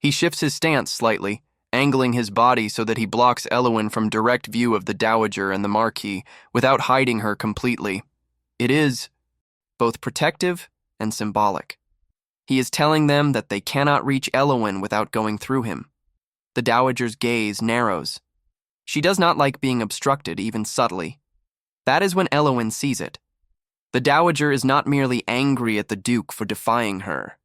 He shifts his stance slightly, angling his body so that he blocks Elowen from direct view of the Dowager and the Marquis without hiding her completely. It is both protective and symbolic. He is telling them that they cannot reach Elowen without going through him. The Dowager's gaze narrows. She does not like being obstructed, even subtly. That is when Elowen sees it. The Dowager is not merely angry at the Duke for defying her.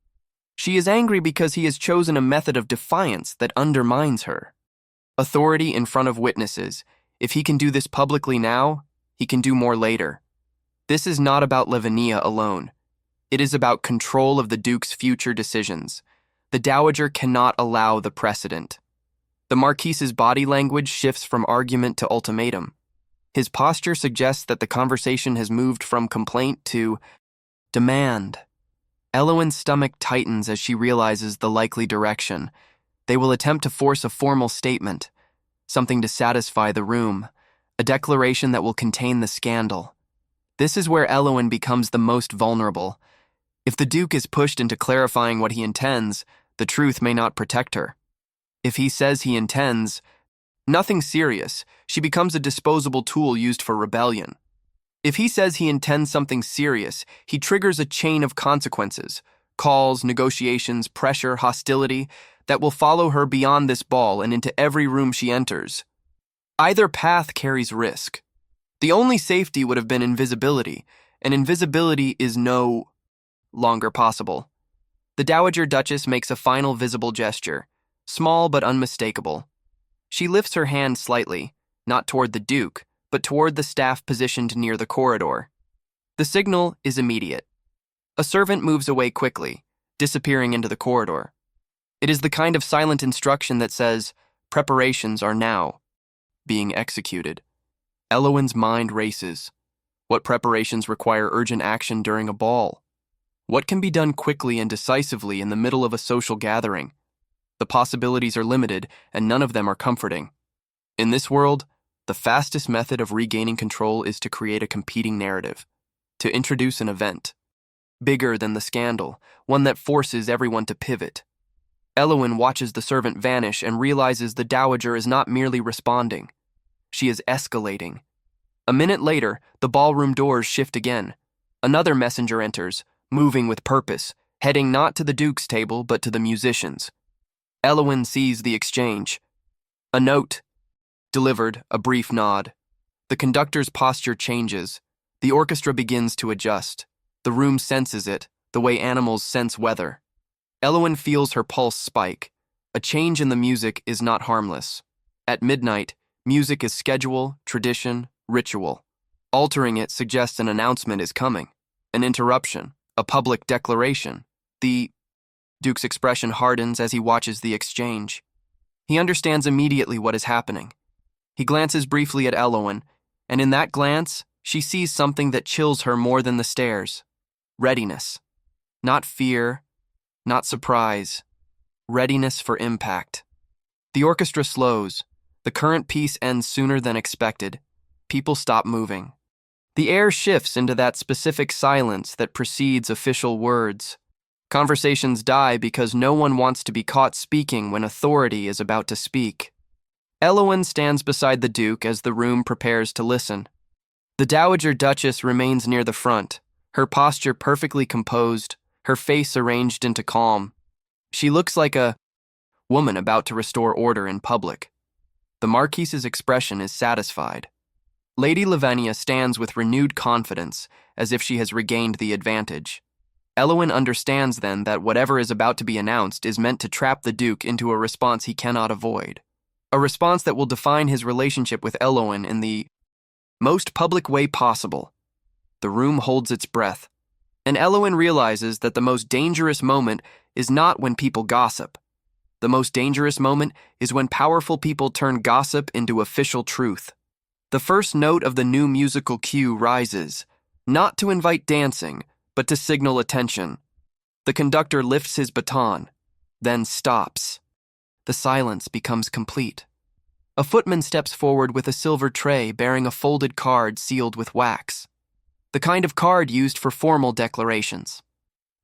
She is angry because he has chosen a method of defiance that undermines her. Authority in front of witnesses. If he can do this publicly now, he can do more later. This is not about Lavinia alone. It is about control of the Duke's future decisions. The Dowager cannot allow the precedent. The Marquise's body language shifts from argument to ultimatum. His posture suggests that the conversation has moved from complaint to demand. Elowen's stomach tightens as she realizes the likely direction. They will attempt to force a formal statement, something to satisfy the room, a declaration that will contain the scandal. This is where Elowen becomes the most vulnerable. If the Duke is pushed into clarifying what he intends, the truth may not protect her. If he says he intends nothing serious, she becomes a disposable tool used for rebellion. If he says he intends something serious, he triggers a chain of consequences, calls, negotiations, pressure, hostility, that will follow her beyond this ball and into every room she enters. Either path carries risk. The only safety would have been invisibility, and invisibility is no longer possible. The Dowager Duchess makes a final visible gesture, small but unmistakable. She lifts her hand slightly, not toward the Duke, but toward the staff positioned near the corridor. The signal is immediate. A servant moves away quickly, disappearing into the corridor. It is the kind of silent instruction that says, preparations are now being executed. Elowen's mind races. What preparations require urgent action during a ball? What can be done quickly and decisively in the middle of a social gathering? The possibilities are limited, and none of them are comforting. In this world, the fastest method of regaining control is to create a competing narrative, to introduce an event, bigger than the scandal, one that forces everyone to pivot. Elowen watches the servant vanish and realizes the dowager is not merely responding. She is escalating. A minute later, the ballroom doors shift again. Another messenger enters, moving with purpose, heading not to the Duke's table but to the musicians. Elowen sees the exchange. A note. Delivered, a brief nod. The conductor's posture changes. The orchestra begins to adjust. The room senses it, the way animals sense weather. Elowen feels her pulse spike. A change in the music is not harmless. At midnight, music is schedule, tradition, ritual. Altering it suggests an announcement is coming, an interruption, a public declaration. The Duke's expression hardens as he watches the exchange. He understands immediately what is happening. He glances briefly at Elowen, and in that glance, she sees something that chills her more than the stares. Readiness. Not fear, not surprise. Readiness for impact. The orchestra slows. The current piece ends sooner than expected. People stop moving. The air shifts into that specific silence that precedes official words. Conversations die because no one wants to be caught speaking when authority is about to speak. Elowen stands beside the Duke as the room prepares to listen. The Dowager Duchess remains near the front, her posture perfectly composed, her face arranged into calm. She looks like a woman about to restore order in public. The Marquise's expression is satisfied. Lady Lavinia stands with renewed confidence, as if she has regained the advantage. Elowen understands then that whatever is about to be announced is meant to trap the Duke into a response he cannot avoid. A response that will define his relationship with Elowen in the most public way possible. The room holds its breath, and Elowen realizes that the most dangerous moment is not when people gossip. The most dangerous moment is when powerful people turn gossip into official truth. The first note of the new musical cue rises, not to invite dancing, but to signal attention. The conductor lifts his baton, then stops. The silence becomes complete. A footman steps forward with a silver tray bearing a folded card sealed with wax. The kind of card used for formal declarations.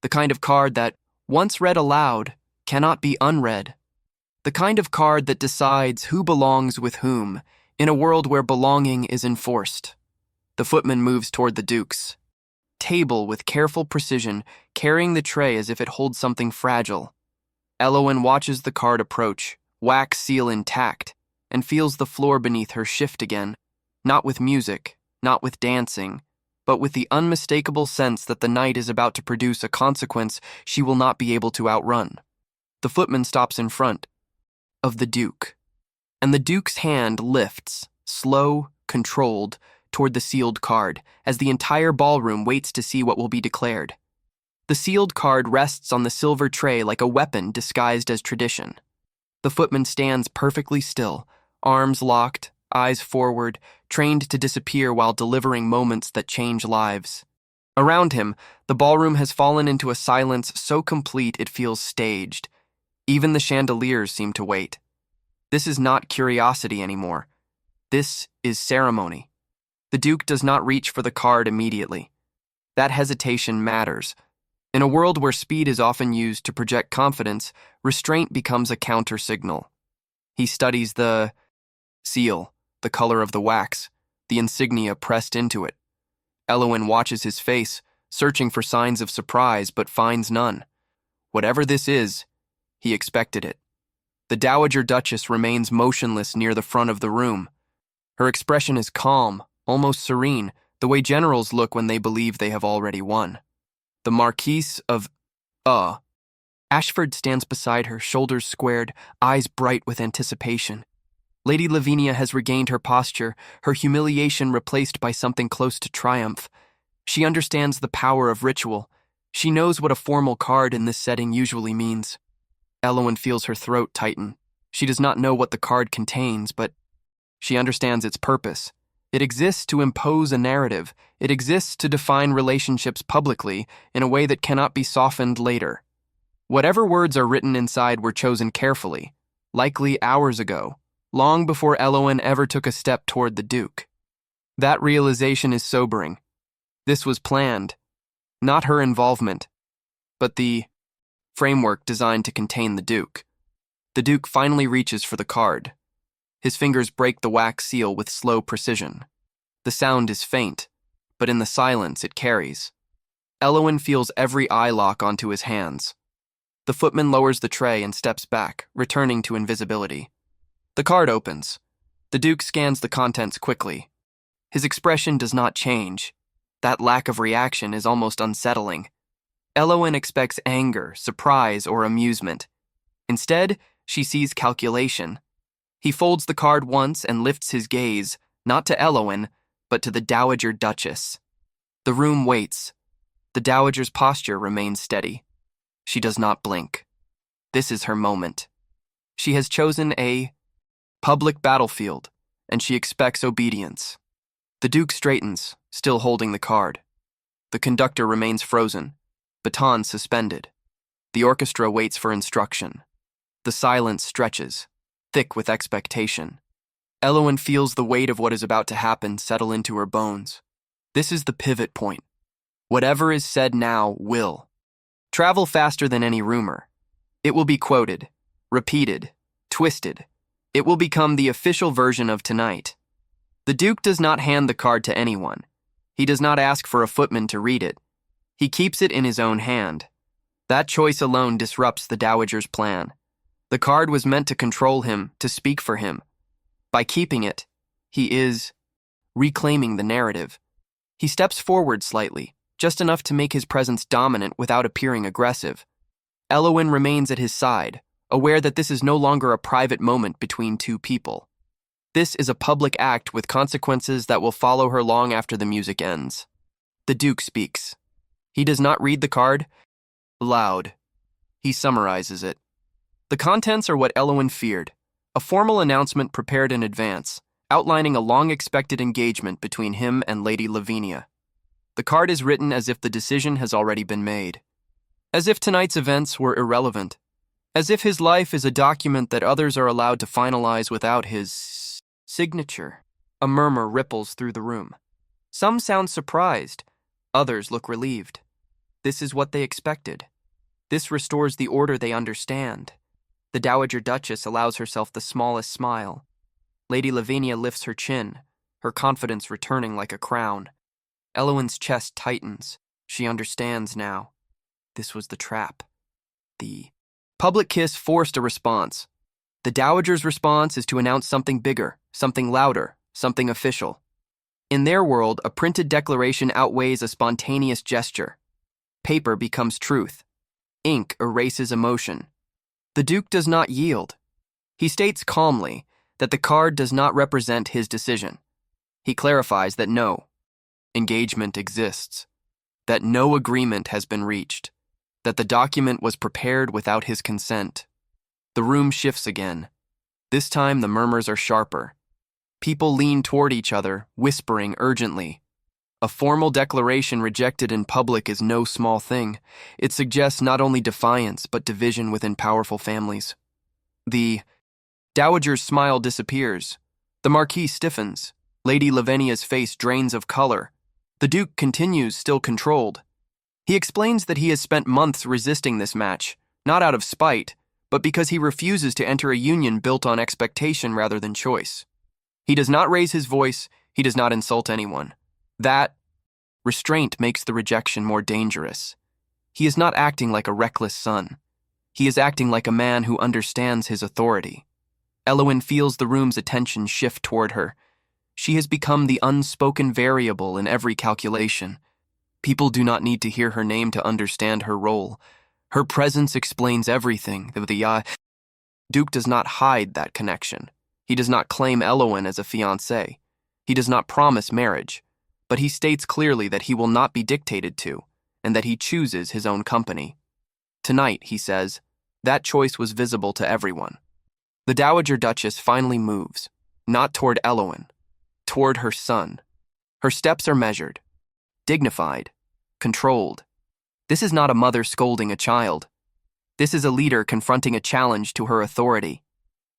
The kind of card that, once read aloud, cannot be unread. The kind of card that decides who belongs with whom, in a world where belonging is enforced. The footman moves toward the Duke's table with careful precision, carrying the tray as if it holds something fragile. Elowen watches the card approach, wax seal intact, and feels the floor beneath her shift again, not with music, not with dancing, but with the unmistakable sense that the night is about to produce a consequence she will not be able to outrun. The footman stops in front of the Duke, and the Duke's hand lifts, slow, controlled, toward the sealed card, as the entire ballroom waits to see what will be declared. The sealed card rests on the silver tray like a weapon disguised as tradition. The footman stands perfectly still, arms locked, eyes forward, trained to disappear while delivering moments that change lives. Around him, the ballroom has fallen into a silence so complete it feels staged. Even the chandeliers seem to wait. This is not curiosity anymore. This is ceremony. The Duke does not reach for the card immediately. That hesitation matters. In a world where speed is often used to project confidence, restraint becomes a counter-signal. He studies the seal, the color of the wax, the insignia pressed into it. Elowen watches his face, searching for signs of surprise, but finds none. Whatever this is, he expected it. The Dowager Duchess remains motionless near the front of the room. Her expression is calm, almost serene, the way generals look when they believe they have already won. The Marquise of Ashford stands beside her, shoulders squared, eyes bright with anticipation. Lady Lavinia has regained her posture, her humiliation replaced by something close to triumph. She understands the power of ritual. She knows what a formal card in this setting usually means. Elowen feels her throat tighten. She does not know what the card contains, but she understands its purpose. It exists to impose a narrative. It exists to define relationships publicly in a way that cannot be softened later. Whatever words are written inside were chosen carefully, likely hours ago, long before Elowen ever took a step toward the Duke. That realization is sobering. This was planned. Not her involvement, but the framework designed to contain the Duke. The Duke finally reaches for the card. His fingers break the wax seal with slow precision. The sound is faint, but in the silence it carries. Elowin feels every eye lock onto his hands. The footman lowers the tray and steps back, returning to invisibility. The card opens. The Duke scans the contents quickly. His expression does not change. That lack of reaction is almost unsettling. Elowin expects anger, surprise, or amusement. Instead, she sees calculation. He folds the card once and lifts his gaze, not to Elowin, but to the Dowager Duchess. The room waits. The Dowager's posture remains steady. She does not blink. This is her moment. She has chosen a public battlefield, and she expects obedience. The Duke straightens, still holding the card. The conductor remains frozen, baton suspended. The orchestra waits for instruction. The silence stretches, thick with expectation. Elowin feels the weight of what is about to happen settle into her bones. This is the pivot point. Whatever is said now will travel faster than any rumor. It will be quoted, repeated, twisted. It will become the official version of tonight. The Duke does not hand the card to anyone. He does not ask for a footman to read it. He keeps it in his own hand. That choice alone disrupts the Dowager's plan. The card was meant to control him, to speak for him. By keeping it, he is reclaiming the narrative. He steps forward slightly, just enough to make his presence dominant without appearing aggressive. Elowin remains at his side, aware that this is no longer a private moment between two people. This is a public act with consequences that will follow her long after the music ends. The Duke speaks. He does not read the card aloud. He summarizes it. The contents are what Elowin feared, a formal announcement prepared in advance, outlining a long-expected engagement between him and Lady Lavinia. The card is written as if the decision has already been made, as if tonight's events were irrelevant, as if his life is a document that others are allowed to finalize without his signature. A murmur ripples through the room. Some sound surprised, others look relieved. This is what they expected. This restores the order they understand. The Dowager Duchess allows herself the smallest smile. Lady Lavinia lifts her chin, her confidence returning like a crown. Elowin's chest tightens. She understands now. This was the trap. The public kiss forced a response. The Dowager's response is to announce something bigger, something louder, something official. In their world, a printed declaration outweighs a spontaneous gesture. Paper becomes truth. Ink erases emotion. The Duke does not yield. He states calmly that the card does not represent his decision. He clarifies that no engagement exists, that no agreement has been reached, that the document was prepared without his consent. The room shifts again. This time the murmurs are sharper. People lean toward each other, whispering urgently. A formal declaration rejected in public is no small thing. It suggests not only defiance, but division within powerful families. The Dowager's smile disappears. The Marquis stiffens. Lady Lavinia's face drains of color. The Duke continues, still controlled. He explains that he has spent months resisting this match, not out of spite, but because he refuses to enter a union built on expectation rather than choice. He does not raise his voice, he does not insult anyone. That restraint makes the rejection more dangerous. He is not acting like a reckless son. He is acting like a man who understands his authority. Elowin feels the room's attention shift toward her. She has become the unspoken variable in every calculation. People do not need to hear her name to understand her role. Her presence explains everything. The Duke does not hide that connection. He does not claim Elowin as a fiancé. He does not promise marriage. But he states clearly that he will not be dictated to, and that he chooses his own company. Tonight, he says, that choice was visible to everyone. The Dowager Duchess finally moves, not toward Elowin, toward her son. Her steps are measured, dignified, controlled. This is not a mother scolding a child. This is a leader confronting a challenge to her authority.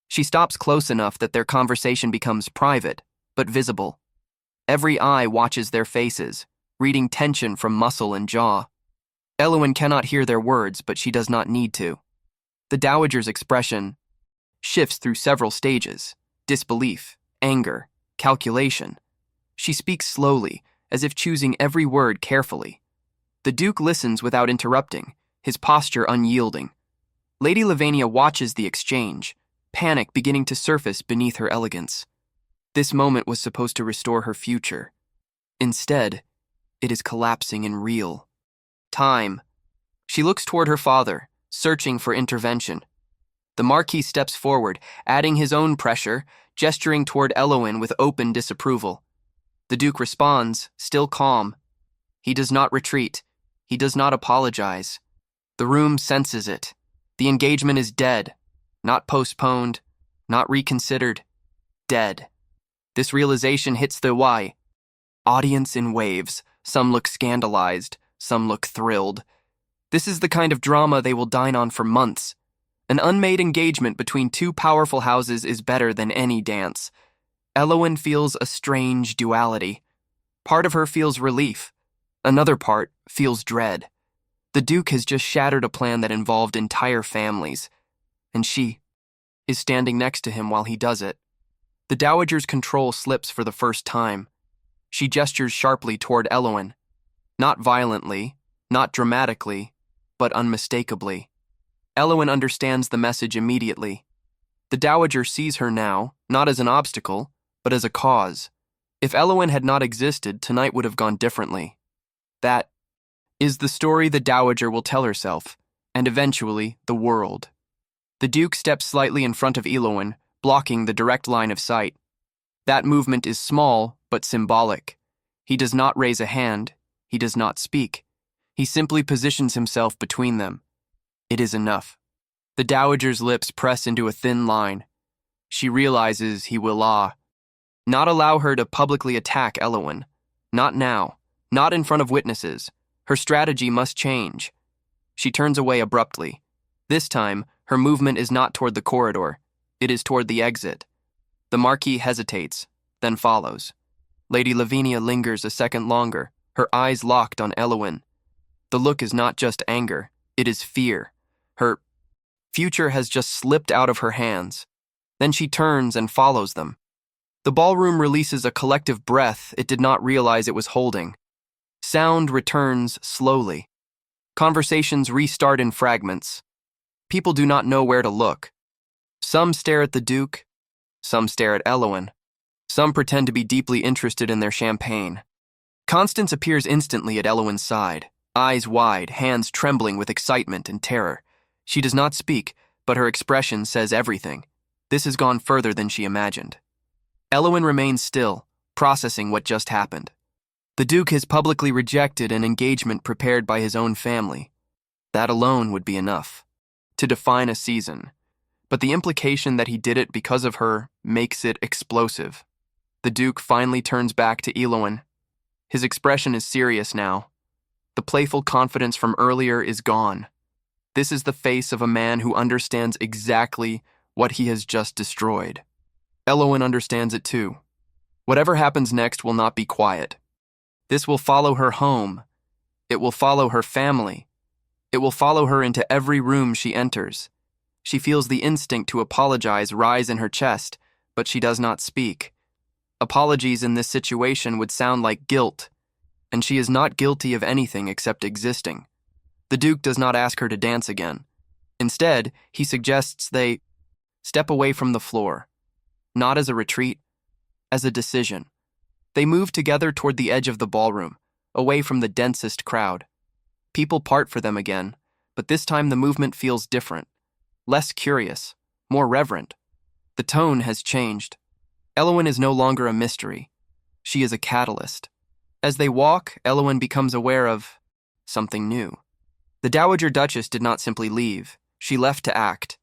She stops close enough that their conversation becomes private, but visible. Every eye watches their faces, reading tension from muscle and jaw. Elowen cannot hear their words, but she does not need to. The dowager's expression shifts through several stages: disbelief, anger, calculation. She speaks slowly, as if choosing every word carefully. The Duke listens without interrupting, his posture unyielding. Lady Lavinia watches the exchange, panic beginning to surface beneath her elegance. This moment was supposed to restore her future. Instead, it is collapsing in real time. She looks toward her father, searching for intervention. The Marquis steps forward, adding his own pressure, gesturing toward Elowen with open disapproval. The Duke responds, still calm. He does not retreat. He does not apologize. The room senses it. The engagement is dead, not postponed, not reconsidered. Dead. This realization hits the audience in waves. Some look scandalized, some look thrilled. This is the kind of drama they will dine on for months. An unmade engagement between two powerful houses is better than any dance. Elowen feels a strange duality. Part of her feels relief. Another part feels dread. The Duke has just shattered a plan that involved entire families, and she is standing next to him while he does it. The Dowager's control slips for the first time. She gestures sharply toward Elowen. Not violently, not dramatically, but unmistakably. Elowen understands the message immediately. The Dowager sees her now, not as an obstacle, but as a cause. If Elowen had not existed, tonight would have gone differently. That is the story the Dowager will tell herself, and eventually the world. The Duke steps slightly in front of Elowen, blocking the direct line of sight. That movement is small, but symbolic. He does not raise a hand. He does not speak. He simply positions himself between them. It is enough. The Dowager's lips press into a thin line. She realizes he will not allow her to publicly attack Elowen. Not now. Not in front of witnesses. Her strategy must change. She turns away abruptly. This time, her movement is not toward the corridor. It is toward the exit. The Marquis hesitates, then follows. Lady Lavinia lingers a second longer, her eyes locked on Elowen. The look is not just anger, it is fear. Her future has just slipped out of her hands. Then she turns and follows them. The ballroom releases a collective breath it did not realize it was holding. Sound returns slowly. Conversations restart in fragments. People do not know where to look. Some stare at the Duke, some stare at Elowen. Some pretend to be deeply interested in their champagne. Constance appears instantly at Elowen's side, eyes wide, hands trembling with excitement and terror. She does not speak, but her expression says everything. This has gone further than she imagined. Elowen remains still, processing what just happened. The Duke has publicly rejected an engagement prepared by his own family. That alone would be enough to define a season. But the implication that he did it because of her makes it explosive. The Duke finally turns back to Elowen. His expression is serious now. The playful confidence from earlier is gone. This is the face of a man who understands exactly what he has just destroyed. Elowen understands it too. Whatever happens next will not be quiet. This will follow her home. It will follow her family. It will follow her into every room she enters. She feels the instinct to apologize rise in her chest, but she does not speak. Apologies in this situation would sound like guilt, and she is not guilty of anything except existing. The Duke does not ask her to dance again. Instead, he suggests they step away from the floor, not as a retreat, as a decision. They move together toward the edge of the ballroom, away from the densest crowd. People part for them again, but this time the movement feels different, less curious, more reverent. The tone has changed. Elowen is no longer a mystery. She is a catalyst. As they walk, Elowen becomes aware of something new. The Dowager Duchess did not simply leave. She left to act,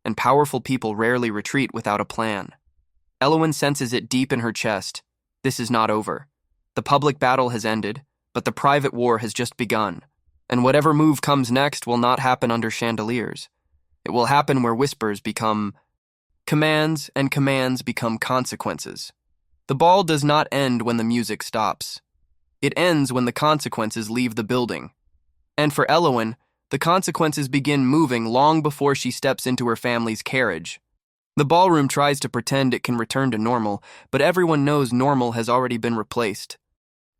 and powerful people rarely retreat without a plan. Elowen senses it deep in her chest. This is not over. The public battle has ended, but the private war has just begun, and whatever move comes next will not happen under chandeliers. It will happen where whispers become commands and commands become consequences. The ball does not end when the music stops. It ends when the consequences leave the building. And for Elowen, the consequences begin moving long before she steps into her family's carriage. The ballroom tries to pretend it can return to normal, but everyone knows normal has already been replaced.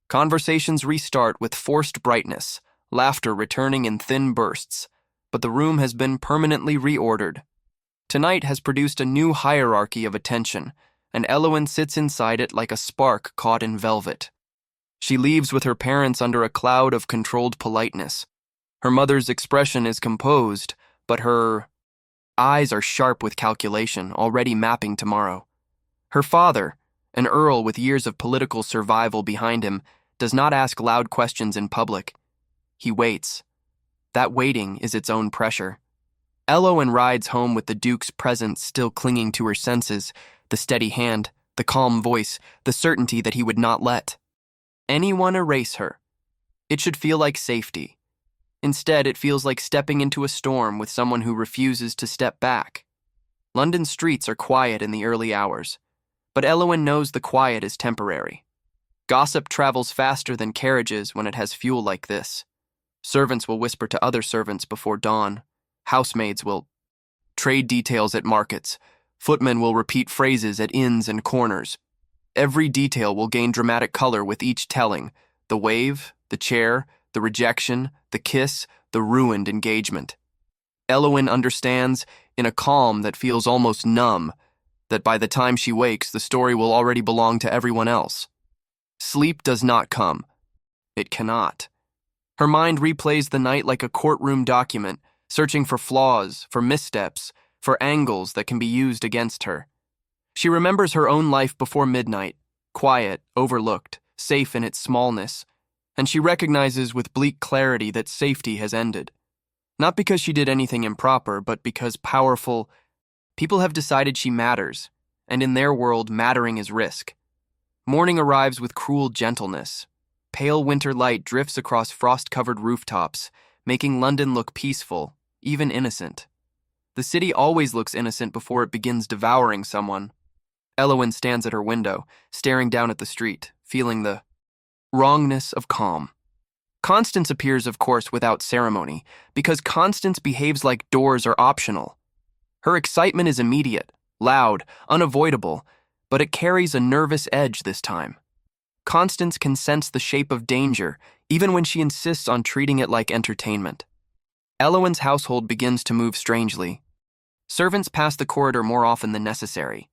Conversations restart with forced brightness, laughter returning in thin bursts, but the room has been permanently reordered. Tonight has produced a new hierarchy of attention, and Elowen sits inside it like a spark caught in velvet. She leaves with her parents under a cloud of controlled politeness. Her mother's expression is composed, but her eyes are sharp with calculation, already mapping tomorrow. Her father, an earl with years of political survival behind him, does not ask loud questions in public. He waits. That waiting is its own pressure. Elowen rides home with the Duke's presence still clinging to her senses, the steady hand, the calm voice, the certainty that he would not let anyone erase her. It should feel like safety. Instead, it feels like stepping into a storm with someone who refuses to step back. London streets are quiet in the early hours, but Elowen knows the quiet is temporary. Gossip travels faster than carriages when it has fuel like this. Servants will whisper to other servants before dawn. Housemaids will trade details at markets. Footmen will repeat phrases at inns and corners. Every detail will gain dramatic color with each telling: the wave, the chair, the rejection, the kiss, the ruined engagement. Elowen understands, in a calm that feels almost numb, that by the time she wakes, the story will already belong to everyone else. Sleep does not come. It cannot. Her mind replays the night like a courtroom document, searching for flaws, for missteps, for angles that can be used against her. She remembers her own life before midnight, quiet, overlooked, safe in its smallness, and she recognizes with bleak clarity that safety has ended. Not because she did anything improper, but because powerful people have decided she matters, and in their world, mattering is risk. Morning arrives with cruel gentleness. Pale winter light drifts across frost-covered rooftops, making London look peaceful, even innocent. The city always looks innocent before it begins devouring someone. Elowen stands at her window, staring down at the street, feeling the wrongness of calm. Constance appears, of course, without ceremony, because Constance behaves like doors are optional. Her excitement is immediate, loud, unavoidable, but it carries a nervous edge this time. Constance can sense the shape of danger, even when she insists on treating it like entertainment. Elowen's household begins to move strangely. Servants pass the corridor more often than necessary.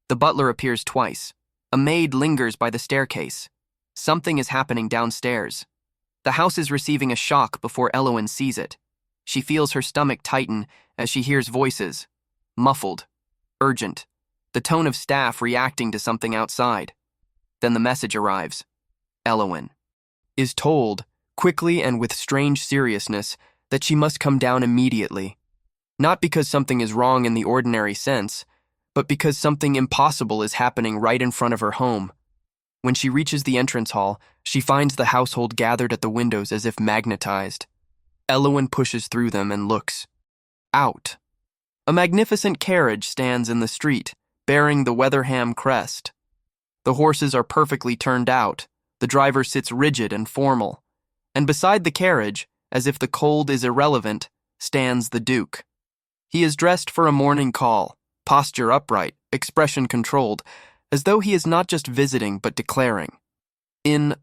The butler appears twice. A maid lingers by the staircase. Something is happening downstairs. The house is receiving a shock before Elowen sees it. She feels her stomach tighten as she hears voices. Muffled. Urgent. The tone of staff reacting to something outside. Then the message arrives. Elowen is told, quickly and with strange seriousness, that she must come down immediately. Not because something is wrong in the ordinary sense, but because something impossible is happening right in front of her home. When she reaches the entrance hall, she finds the household gathered at the windows as if magnetized. Elowen pushes through them and looks out. A magnificent carriage stands in the street, bearing the Weatherham crest. The horses are perfectly turned out. The driver sits rigid and formal. And beside the carriage, as if the cold is irrelevant, stands the Duke. He is dressed for a morning call, posture upright, expression controlled, as though he is not just visiting but declaring. In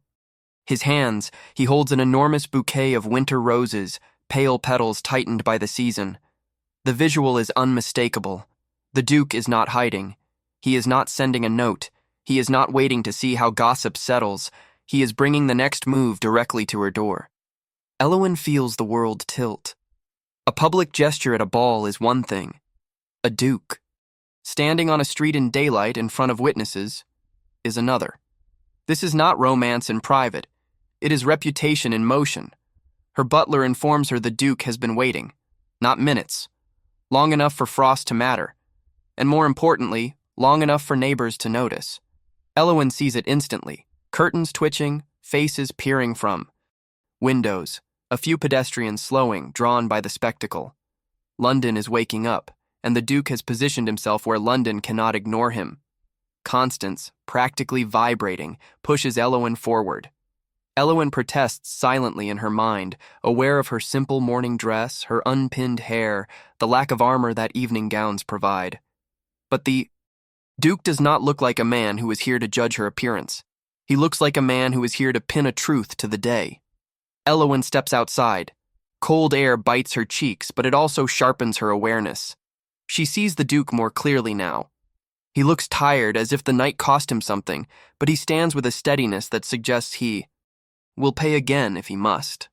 his hands, he holds an enormous bouquet of winter roses, pale petals tightened by the season. The visual is unmistakable. The Duke is not hiding. He is not sending a note. He is not waiting to see how gossip settles. He is bringing the next move directly to her door. Elowen feels the world tilt. A public gesture at a ball is one thing. A Duke, standing on a street in daylight in front of witnesses, is another. This is not romance in private. It is reputation in motion. Her butler informs her the Duke has been waiting. Not minutes. Long enough for Frost to matter. And more importantly, long enough for neighbors to notice. Elowen sees it instantly. Curtains twitching, faces peering from windows, a few pedestrians slowing, drawn by the spectacle. London is waking up, and the Duke has positioned himself where London cannot ignore him. Constance, practically vibrating, pushes Elowen forward. Elowen protests silently in her mind, aware of her simple morning dress, her unpinned hair, the lack of armor that evening gowns provide. But the Duke does not look like a man who is here to judge her appearance. He looks like a man who is here to pin a truth to the day. Elowen steps outside. Cold air bites her cheeks, but it also sharpens her awareness. She sees the Duke more clearly now. He looks tired, as if the night cost him something, but he stands with a steadiness that suggests he will pay again if he must.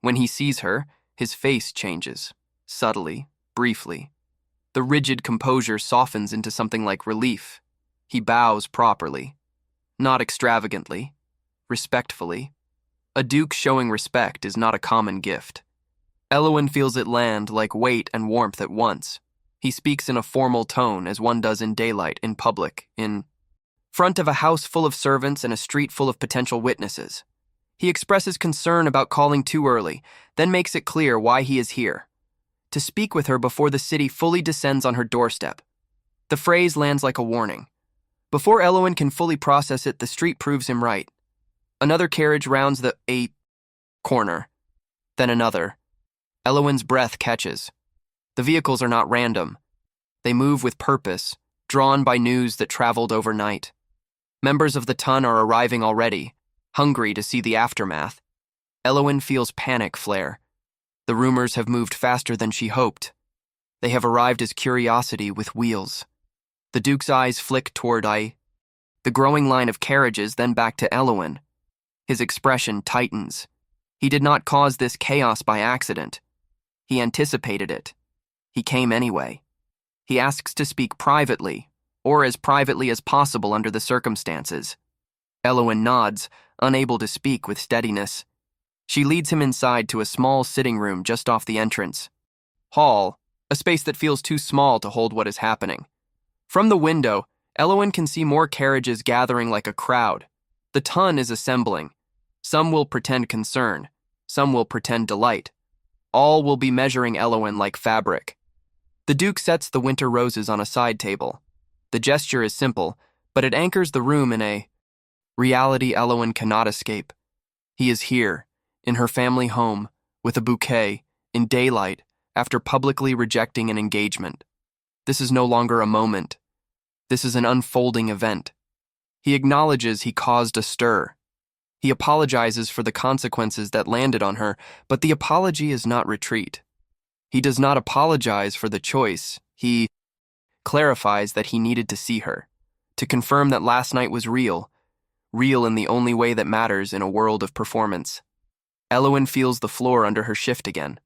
When he sees her, his face changes, subtly, briefly. The rigid composure softens into something like relief. He bows properly, not extravagantly, respectfully. A duke showing respect is not a common gift. Elowen feels it land like weight and warmth at once. He speaks in a formal tone, as one does in daylight, in public, in front of a house full of servants and a street full of potential witnesses. He expresses concern about calling too early, then makes it clear why he is here: to speak with her before the city fully descends on her doorstep. The phrase lands like a warning. Before Elowen can fully process it, the street proves him right. Another carriage rounds the corner, then another. Elowen's breath catches. The vehicles are not random. They move with purpose, drawn by news that traveled overnight. Members of the ton are arriving already, hungry to see the aftermath. Elowen feels panic flare. The rumors have moved faster than she hoped. They have arrived as curiosity with wheels. The Duke's eyes flick toward the growing line of carriages, then back to Elowen. His expression tightens. He did not cause this chaos by accident. He anticipated it. He came anyway. He asks to speak privately, or as privately as possible under the circumstances. Elowen nods, unable to speak with steadiness. She leads him inside to a small sitting room just off the entrance. Hall, a space that feels too small to hold what is happening. From the window, Elowen can see more carriages gathering like a crowd. The ton is assembling. Some will pretend concern. Some will pretend delight. All will be measuring Elowen like fabric. The Duke sets the winter roses on a side table. The gesture is simple, but it anchors the room in a reality Elowen cannot escape. He is here, in her family home, with a bouquet, in daylight, after publicly rejecting an engagement. This is no longer a moment. This is an unfolding event. He acknowledges he caused a stir. He apologizes for the consequences that landed on her, but the apology is not retreat. He does not apologize for the choice. He clarifies that he needed to see her, to confirm that last night was real in the only way that matters in a world of performance. Elowen feels the floor under her shift again.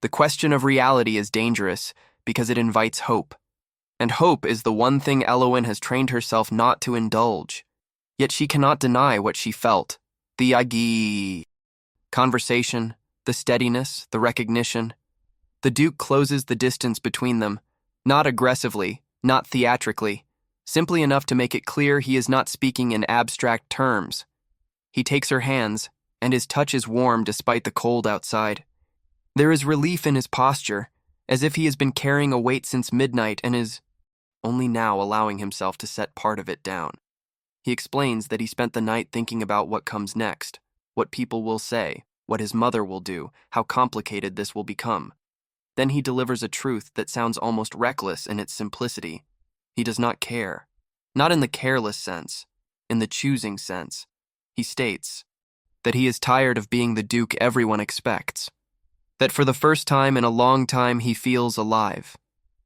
The question of reality is dangerous because it invites hope. And hope is the one thing Elowen has trained herself not to indulge. Yet she cannot deny what she felt. The conversation, the steadiness, the recognition. The Duke closes the distance between them, not aggressively, not theatrically, simply enough to make it clear he is not speaking in abstract terms. He takes her hands, and his touch is warm despite the cold outside. There is relief in his posture, as if he has been carrying a weight since midnight and is only now allowing himself to set part of it down. He explains that he spent the night thinking about what comes next, what people will say, what his mother will do, how complicated this will become. Then he delivers a truth that sounds almost reckless in its simplicity. He does not care. Not in the careless sense, in the choosing sense. He states that he is tired of being the Duke everyone expects. That for the first time in a long time he feels alive.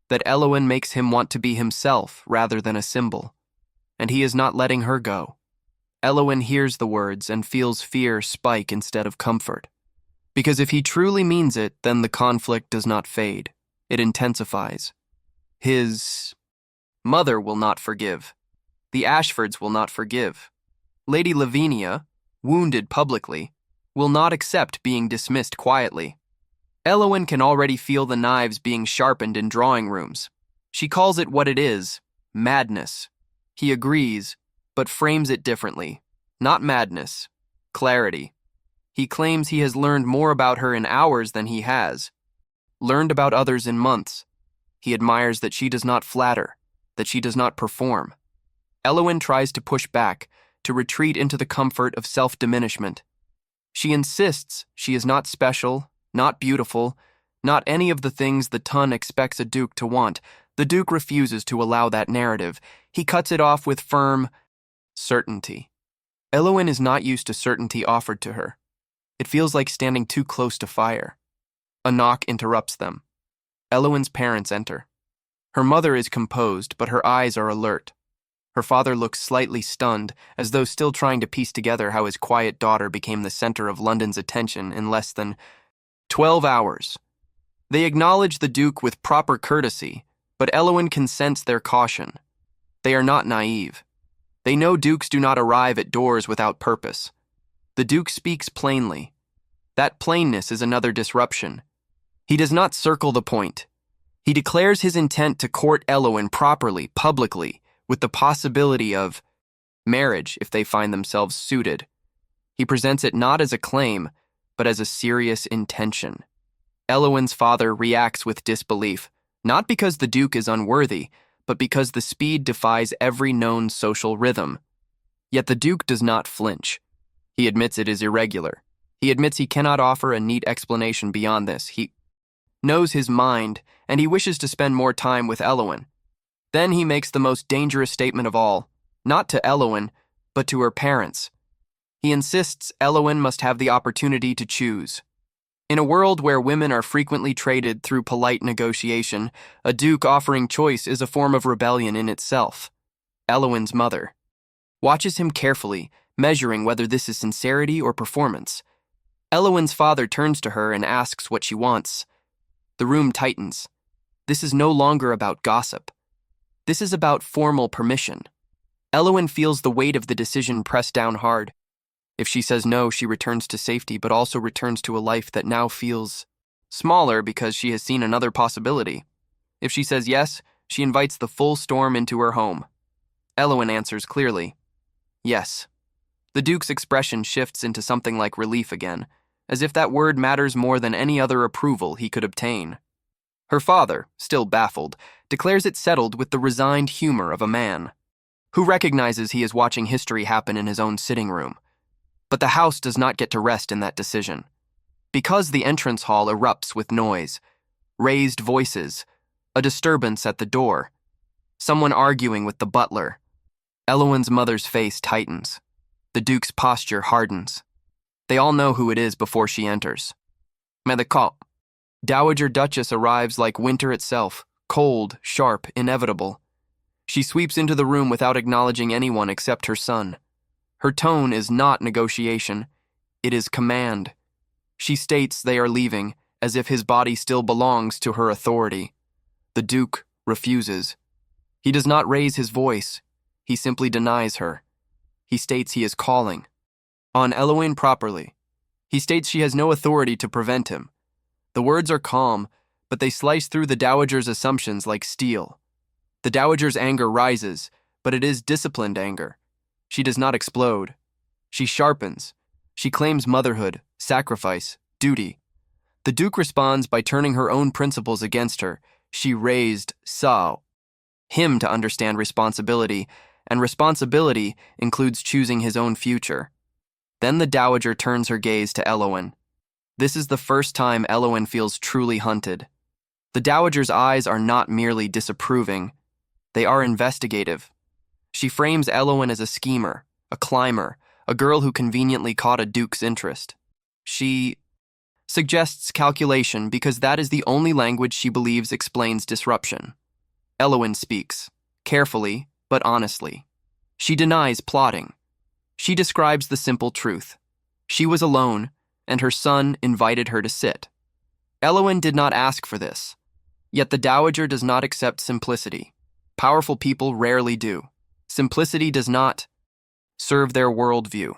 That Elowen makes him want to be himself rather than a symbol. And he is not letting her go. Elowen hears the words and feels fear spike instead of comfort. Because if he truly means it, then the conflict does not fade. It intensifies. His mother will not forgive. The Ashfords will not forgive. Lady Lavinia, wounded publicly, will not accept being dismissed quietly. Elowen can already feel the knives being sharpened in drawing rooms. She calls it what it is, madness. He agrees, but frames it differently. Not madness, clarity. He claims he has learned more about her in hours than he has. Learned about others in months. He admires that she does not flatter, that she does not perform. Elowen tries to push back, to retreat into the comfort of self-diminishment. She insists she is not special, not beautiful, not any of the things the ton expects a duke to want. The duke refuses to allow that narrative. He cuts it off with firm certainty. Elowen is not used to certainty offered to her. It feels like standing too close to fire. A knock interrupts them. Elowen's parents enter. Her mother is composed, but her eyes are alert. Her father looks slightly stunned, as though still trying to piece together how his quiet daughter became the center of London's attention in less than 12 hours. They acknowledge the Duke with proper courtesy, but Elowen can sense their caution. They are not naive. They know dukes do not arrive at doors without purpose. The Duke speaks plainly. That plainness is another disruption. He does not circle the point. He declares his intent to court Elowen properly, publicly, with the possibility of marriage if they find themselves suited. He presents it not as a claim, but as a serious intention. Elowen's father reacts with disbelief, not because the Duke is unworthy, but because the speed defies every known social rhythm. Yet the Duke does not flinch. He admits it is irregular. He admits he cannot offer a neat explanation beyond this. He knows his mind, and he wishes to spend more time with Elowen. Then he makes the most dangerous statement of all, not to Elowen, but to her parents. He insists Elowen must have the opportunity to choose. In a world where women are frequently traded through polite negotiation, a duke offering choice is a form of rebellion in itself. Elowen's mother watches him carefully, measuring whether this is sincerity or performance. Elowen's father turns to her and asks what she wants. The room tightens. This is no longer about gossip. This is about formal permission. Elowen feels the weight of the decision pressed down hard. If she says no, she returns to safety, but also returns to a life that now feels smaller because she has seen another possibility. If she says yes, she invites the full storm into her home. Elowen answers clearly, yes. The Duke's expression shifts into something like relief again, as if that word matters more than any other approval he could obtain. Her father, still baffled, declares it settled with the resigned humor of a man who recognizes he is watching history happen in his own sitting room. But the house does not get to rest in that decision. Because the entrance hall erupts with noise, raised voices, a disturbance at the door, someone arguing with the butler. Elowen's mother's face tightens. The Duke's posture hardens. They all know who it is before she enters. Medicalt. Dowager Duchess arrives like winter itself, cold, sharp, inevitable. She sweeps into the room without acknowledging anyone except her son. Her tone is not negotiation, it is command. She states they are leaving, as if his body still belongs to her authority. The Duke refuses. He does not raise his voice, he simply denies her. He states he is calling on Elowen properly. He states she has no authority to prevent him. The words are calm, but they slice through the Dowager's assumptions like steel. The Dowager's anger rises, but it is disciplined anger. She does not explode. She sharpens. She claims motherhood, sacrifice, duty. The Duke responds by turning her own principles against her. She raised him to understand responsibility, and responsibility includes choosing his own future. Then the Dowager turns her gaze to Elowen. This is the first time Elowen feels truly hunted. The Dowager's eyes are not merely disapproving. They are investigative. She frames Elowen as a schemer, a climber, a girl who conveniently caught a duke's interest. She suggests calculation because that is the only language she believes explains disruption. Elowen speaks, carefully but honestly. She denies plotting. She describes the simple truth. She was alone, and her son invited her to sit. Elowen did not ask for this. Yet the Dowager does not accept simplicity. Powerful people rarely do. Simplicity does not serve their worldview.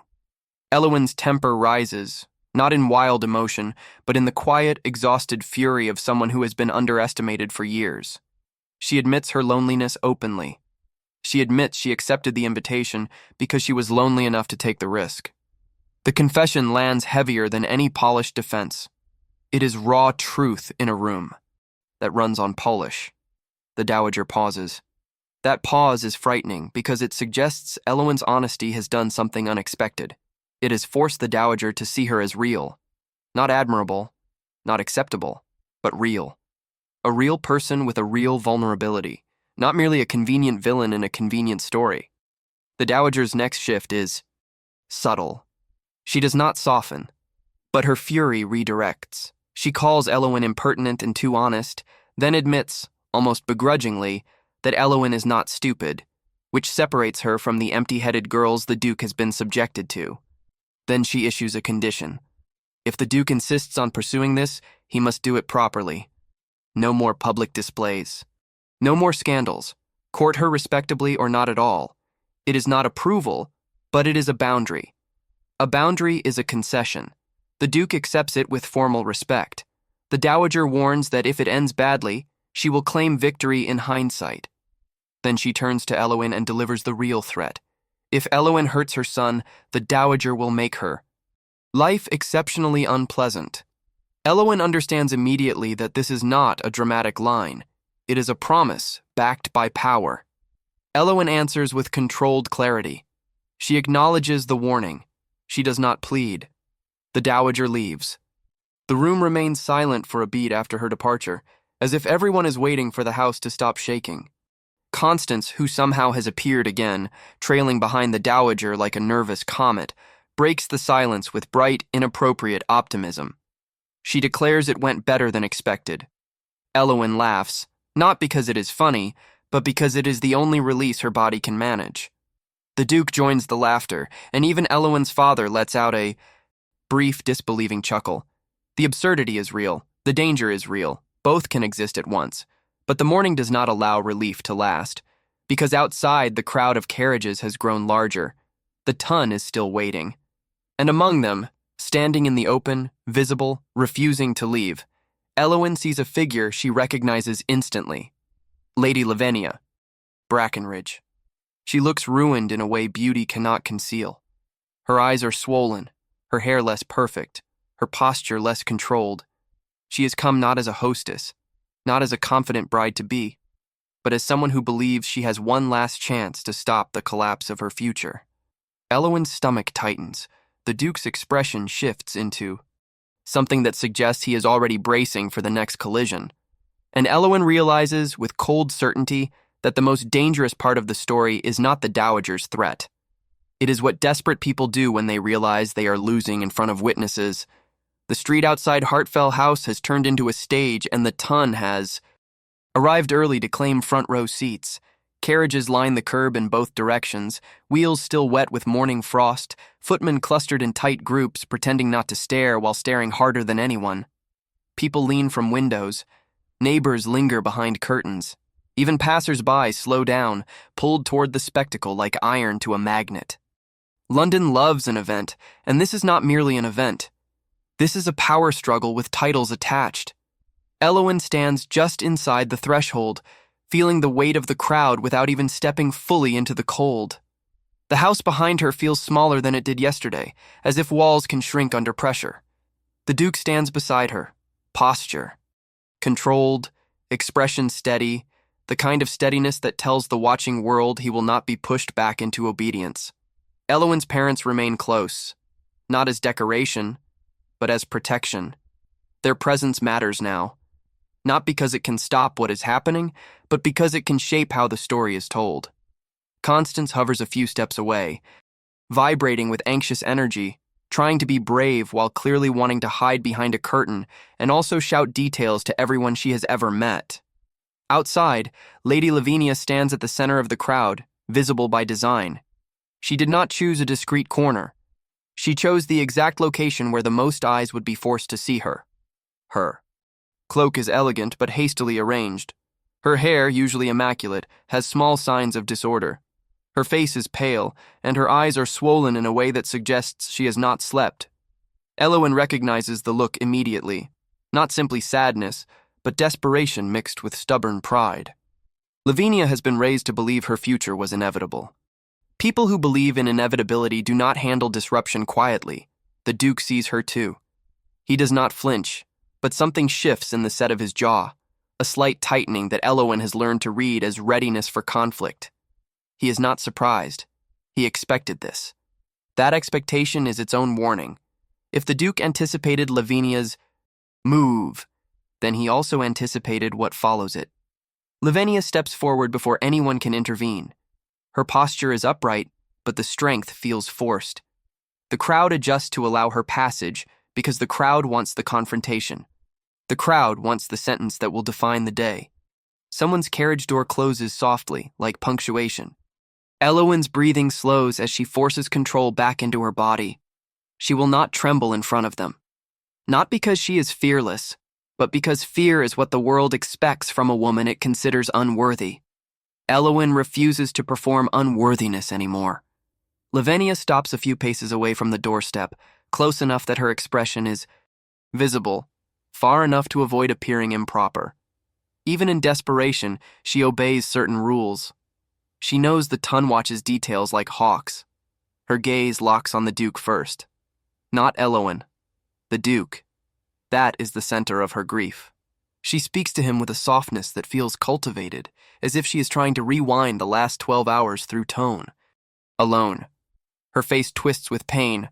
Elowen's temper rises, not in wild emotion, but in the quiet, exhausted fury of someone who has been underestimated for years. She admits her loneliness openly. She admits she accepted the invitation because she was lonely enough to take the risk. The confession lands heavier than any polished defense. It is raw truth in a room that runs on polish. The Dowager pauses. That pause is frightening because it suggests Elowen's honesty has done something unexpected. It has forced the Dowager to see her as real. Not admirable, not acceptable, but real. A real person with a real vulnerability, not merely a convenient villain in a convenient story. The Dowager's next shift is subtle. She does not soften, but her fury redirects. She calls Elowen impertinent and too honest, then admits, almost begrudgingly, that Elowen is not stupid, which separates her from the empty-headed girls the Duke has been subjected to. Then she issues a condition. If the Duke insists on pursuing this, he must do it properly. No more public displays. No more scandals. Court her respectably or not at all. It is not approval, but it is a boundary. A boundary is a concession. The Duke accepts it with formal respect. The Dowager warns that if it ends badly, she will claim victory in hindsight. Then she turns to Elowen and delivers the real threat. If Elowen hurts her son, the Dowager will make her life exceptionally unpleasant. Elowen understands immediately that this is not a dramatic line. It is a promise, backed by power. Elowen answers with controlled clarity. She acknowledges the warning. She does not plead. The Dowager leaves. The room remains silent for a beat after her departure, as if everyone is waiting for the house to stop shaking. Constance, who somehow has appeared again, trailing behind the Dowager like a nervous comet, breaks the silence with bright, inappropriate optimism. She declares it went better than expected. Elowen laughs, not because it is funny, but because it is the only release her body can manage. The Duke joins the laughter, and even Elowen's father lets out a brief, disbelieving chuckle. The absurdity is real, the danger is real, both can exist at once. But the morning does not allow relief to last, because outside the crowd of carriages has grown larger. The ton is still waiting. And among them, standing in the open, visible, refusing to leave, Elowen sees a figure she recognizes instantly. Lady Lavinia, Brackenridge. She looks ruined in a way beauty cannot conceal. Her eyes are swollen, her hair less perfect, her posture less controlled. She has come not as a hostess, not as a confident bride-to-be, but as someone who believes she has one last chance to stop the collapse of her future. Elowen's stomach tightens. The Duke's expression shifts into something that suggests he is already bracing for the next collision. And Elowen realizes with cold certainty that the most dangerous part of the story is not the Dowager's threat. It is what desperate people do when they realize they are losing in front of witnesses. The street outside Hartfell House has turned into a stage, and the ton has arrived early to claim front row seats. Carriages line the curb in both directions, wheels still wet with morning frost, footmen clustered in tight groups, pretending not to stare while staring harder than anyone. People lean from windows. Neighbors linger behind curtains. Even passers-by slow down, pulled toward the spectacle like iron to a magnet. London loves an event, and this is not merely an event. This is a power struggle with titles attached. Elowen stands just inside the threshold, feeling the weight of the crowd without even stepping fully into the cold. The house behind her feels smaller than it did yesterday, as if walls can shrink under pressure. The Duke stands beside her. Posture. Controlled, expression steady, the kind of steadiness that tells the watching world he will not be pushed back into obedience. Elowen's parents remain close, not as decoration, but as protection. Their presence matters now, not because it can stop what is happening, but because it can shape how the story is told. Constance hovers a few steps away, vibrating with anxious energy, trying to be brave while clearly wanting to hide behind a curtain and also shout details to everyone she has ever met. Outside, Lady Lavinia stands at the center of the crowd, visible by design. She did not choose a discreet corner. She chose the exact location where the most eyes would be forced to see her. Her cloak is elegant but hastily arranged. Her hair, usually immaculate, has small signs of disorder. Her face is pale, and her eyes are swollen in a way that suggests she has not slept. Elowen recognizes the look immediately. Not simply sadness, but desperation mixed with stubborn pride. Lavinia has been raised to believe her future was inevitable. People who believe in inevitability do not handle disruption quietly. The Duke sees her too. He does not flinch, but something shifts in the set of his jaw, a slight tightening that Elowen has learned to read as readiness for conflict. He is not surprised. He expected this. That expectation is its own warning. If the Duke anticipated Lavinia's move, then he also anticipated what follows it. Lavinia steps forward before anyone can intervene. Her posture is upright, but the strength feels forced. The crowd adjusts to allow her passage because the crowd wants the confrontation. The crowd wants the sentence that will define the day. Someone's carriage door closes softly, like punctuation. Elowen's breathing slows as she forces control back into her body. She will not tremble in front of them. Not because she is fearless, but because fear is what the world expects from a woman it considers unworthy. Elowen refuses to perform unworthiness anymore. Lavinia stops a few paces away from the doorstep, close enough that her expression is visible, far enough to avoid appearing improper. Even in desperation, she obeys certain rules. She knows the Tun watches details like hawks. Her gaze locks on the Duke first. Not Elowen. The Duke. That is the center of her grief. She speaks to him with a softness that feels cultivated, as if she is trying to rewind the last 12 hours through tone. Alone. Her face twists with pain,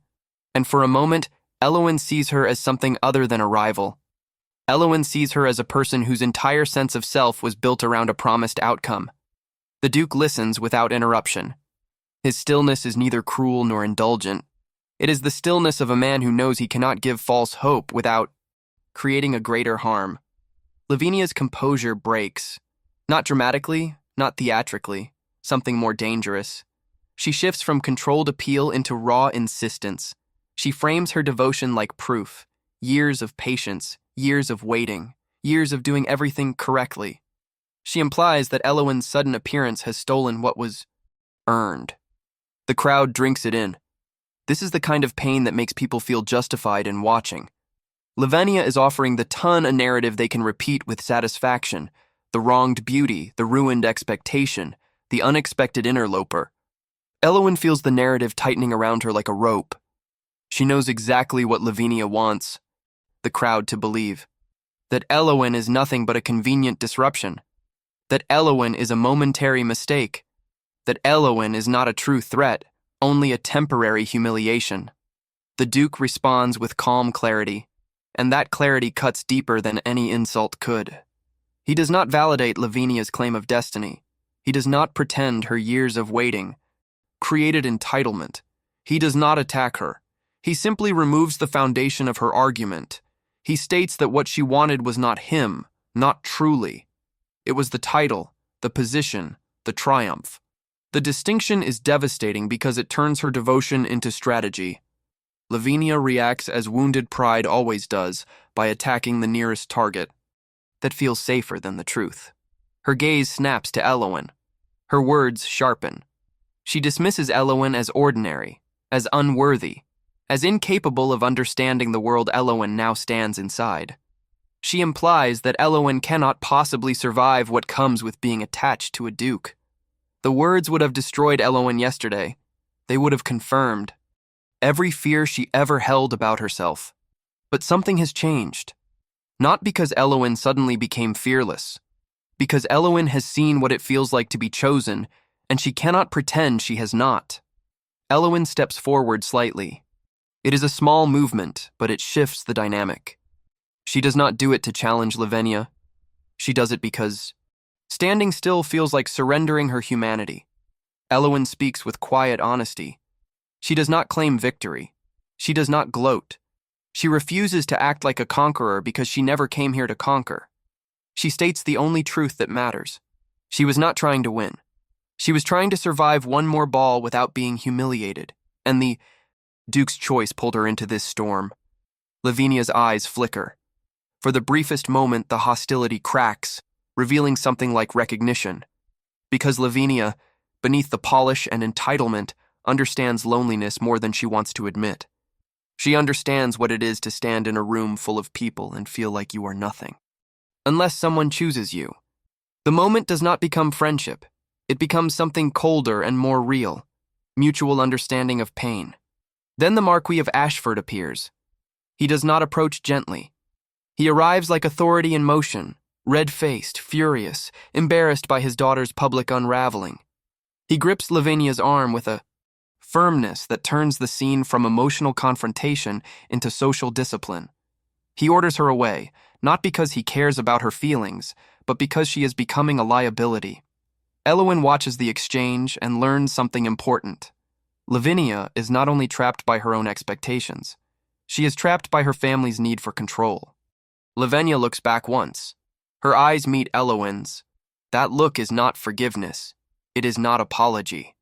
and for a moment, Elowen sees her as something other than a rival. Elowen sees her as a person whose entire sense of self was built around a promised outcome. The Duke listens without interruption. His stillness is neither cruel nor indulgent. It is the stillness of a man who knows he cannot give false hope without creating a greater harm. Lavinia's composure breaks. Not dramatically, not theatrically, something more dangerous. She shifts from controlled appeal into raw insistence. She frames her devotion like proof. Years of patience, years of waiting, years of doing everything correctly. She implies that Elowen's sudden appearance has stolen what was earned. The crowd drinks it in. This is the kind of pain that makes people feel justified in watching. Lavinia is offering the Tun a narrative they can repeat with satisfaction. The wronged beauty, the ruined expectation, the unexpected interloper. Elowen feels the narrative tightening around her like a rope. She knows exactly what Lavinia wants the crowd to believe. That Elowen is nothing but a convenient disruption. That Elowen is a momentary mistake. That Elowen is not a true threat, only a temporary humiliation. The Duke responds with calm clarity, and that clarity cuts deeper than any insult could. He does not validate Lavinia's claim of destiny. He does not pretend her years of waiting created entitlement. He does not attack her. He simply removes the foundation of her argument. He states that what she wanted was not him, not truly. It was the title, the position, the triumph. The distinction is devastating because it turns her devotion into strategy. Lavinia reacts as wounded pride always does, by attacking the nearest target. That feels safer than the truth. Her gaze snaps to Elowen. Her words sharpen. She dismisses Elowen as ordinary, as unworthy, as incapable of understanding the world Elowen now stands inside. She implies that Elowen cannot possibly survive what comes with being attached to a duke. The words would have destroyed Elowen yesterday. They would have confirmed every fear she ever held about herself. But something has changed. Not because Elowen suddenly became fearless, because Elowen has seen what it feels like to be chosen, and she cannot pretend she has not. Elowen steps forward slightly. It is a small movement, but it shifts the dynamic. She does not do it to challenge Lavinia. She does it because standing still feels like surrendering her humanity. Elowen speaks with quiet honesty. She does not claim victory. She does not gloat. She refuses to act like a conqueror because she never came here to conquer. She states the only truth that matters. She was not trying to win. She was trying to survive one more ball without being humiliated, and the Duke's choice pulled her into this storm. Lavinia's eyes flicker. For the briefest moment, the hostility cracks, revealing something like recognition. Because Lavinia, beneath the polish and entitlement, understands loneliness more than she wants to admit. She understands what it is to stand in a room full of people and feel like you are nothing. Unless someone chooses you. The moment does not become friendship. It becomes something colder and more real, mutual understanding of pain. Then the Marquis of Ashford appears. He does not approach gently. He arrives like authority in motion, red-faced, furious, embarrassed by his daughter's public unraveling. He grips Lavinia's arm with a firmness that turns the scene from emotional confrontation into social discipline. He orders her away, not because he cares about her feelings, but because she is becoming a liability. Elowyn watches the exchange and learns something important. Lavinia is not only trapped by her own expectations, she is trapped by her family's need for control. Lavinia looks back once. Her eyes meet Elowyn's. That look is not forgiveness. It is not apology.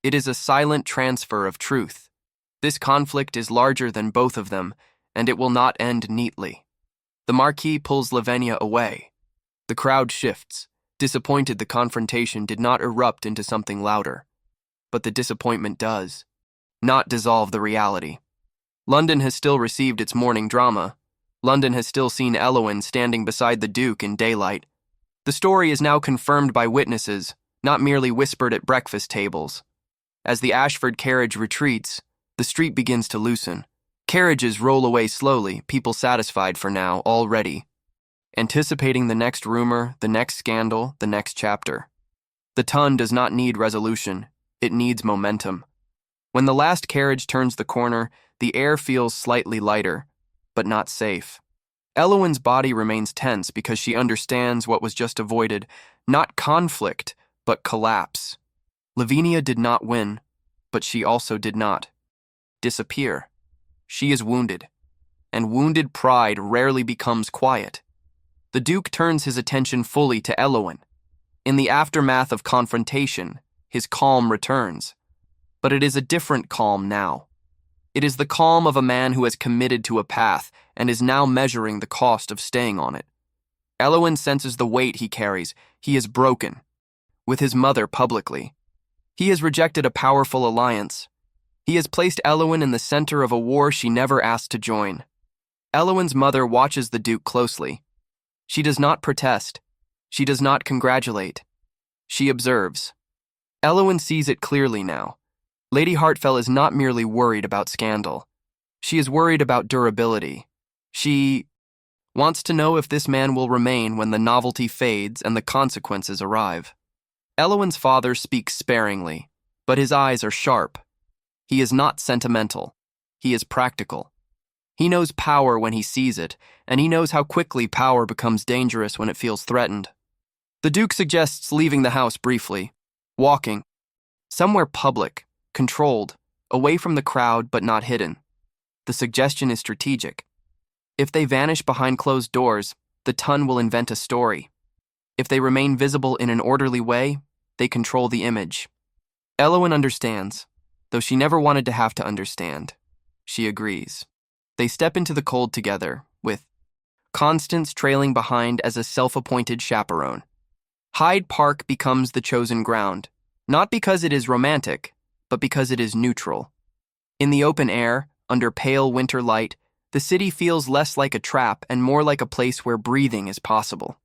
It is a silent transfer of truth. This conflict is larger than both of them, and it will not end neatly. The Marquis pulls Lavinia away. The crowd shifts. Disappointed the confrontation did not erupt into something louder. But the disappointment does not dissolve the reality. London has still received its morning drama. London has still seen Elowyn standing beside the Duke in daylight. The story is now confirmed by witnesses, not merely whispered at breakfast tables. As the Ashford carriage retreats, the street begins to loosen. Carriages roll away slowly, people satisfied for now, already, anticipating the next rumor, the next scandal, the next chapter. The ton does not need resolution, it needs momentum. When the last carriage turns the corner, the air feels slightly lighter, but not safe. Elowyn's body remains tense because she understands what was just avoided, not conflict, but collapse. Lavinia did not win, but she also did not disappear. She is wounded, and wounded pride rarely becomes quiet. The Duke turns his attention fully to Elowyn. In the aftermath of confrontation, his calm returns. But it is a different calm now. It is the calm of a man who has committed to a path and is now measuring the cost of staying on it. Elowyn senses the weight he carries. He is broken. With his mother publicly. He has rejected a powerful alliance. He has placed Elowyn in the center of a war she never asked to join. Elowyn's mother watches the Duke closely. She does not protest. She does not congratulate. She observes. Elowyn sees it clearly now. Lady Hartfell is not merely worried about scandal. She is worried about durability. She wants to know if this man will remain when the novelty fades and the consequences arrive. Elowyn's father speaks sparingly, but his eyes are sharp. He is not sentimental. He is practical. He knows power when he sees it, and he knows how quickly power becomes dangerous when it feels threatened. The Duke suggests leaving the house briefly, walking, somewhere public, controlled, away from the crowd but not hidden. The suggestion is strategic. If they vanish behind closed doors, the ton will invent a story. If they remain visible in an orderly way, they control the image. Elowyn understands, though she never wanted to have to understand. She agrees. They step into the cold together, with Constance trailing behind as a self-appointed chaperone. Hyde Park becomes the chosen ground, not because it is romantic, but because it is neutral. In the open air, under pale winter light, the city feels less like a trap and more like a place where breathing is possible.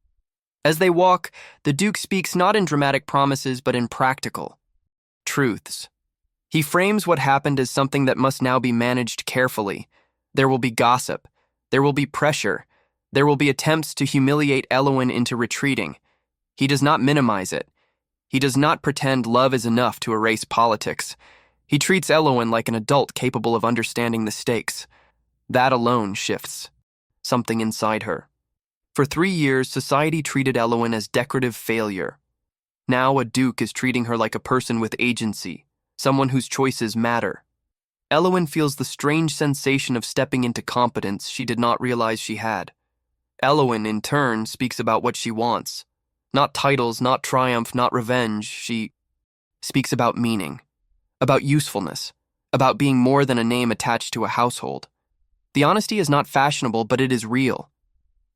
As they walk, the Duke speaks not in dramatic promises but in practical truths. He frames what happened as something that must now be managed carefully. There will be gossip. There will be pressure. There will be attempts to humiliate Elowyn into retreating. He does not minimize it. He does not pretend love is enough to erase politics. He treats Elowyn like an adult capable of understanding the stakes. That alone shifts something inside her. For 3 years, society treated Elowyn as decorative failure. Now a Duke is treating her like a person with agency, someone whose choices matter. Elowyn feels the strange sensation of stepping into competence she did not realize she had. Elowyn, in turn, speaks about what she wants. Not titles, not triumph, not revenge. She speaks about meaning, about usefulness, about being more than a name attached to a household. The honesty is not fashionable, but it is real.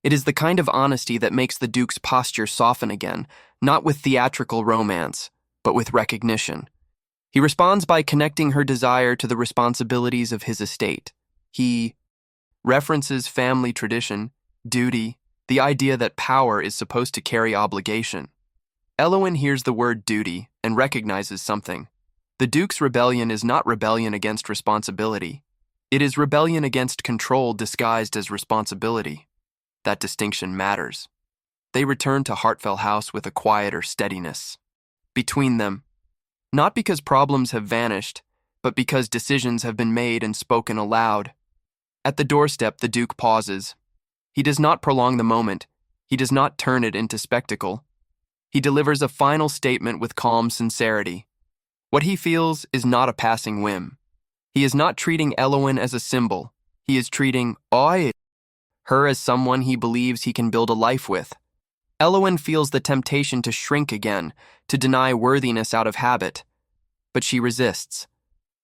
It is the kind of honesty that makes the Duke's posture soften again, not with theatrical romance, but with recognition. He responds by connecting her desire to the responsibilities of his estate. He references family tradition, duty, the idea that power is supposed to carry obligation. Elowyn hears the word duty and recognizes something. The Duke's rebellion is not rebellion against responsibility. It is rebellion against control disguised as responsibility. That distinction matters. They return to Hartfell House with a quieter steadiness. Between them, not because problems have vanished, but because decisions have been made and spoken aloud. At the doorstep, the Duke pauses. He does not prolong the moment. He does not turn it into spectacle. He delivers a final statement with calm sincerity. What he feels is not a passing whim. He is not treating Elowen as a symbol. He is treating her as someone he believes he can build a life with. Elowen feels the temptation to shrink again, to deny worthiness out of habit. But she resists.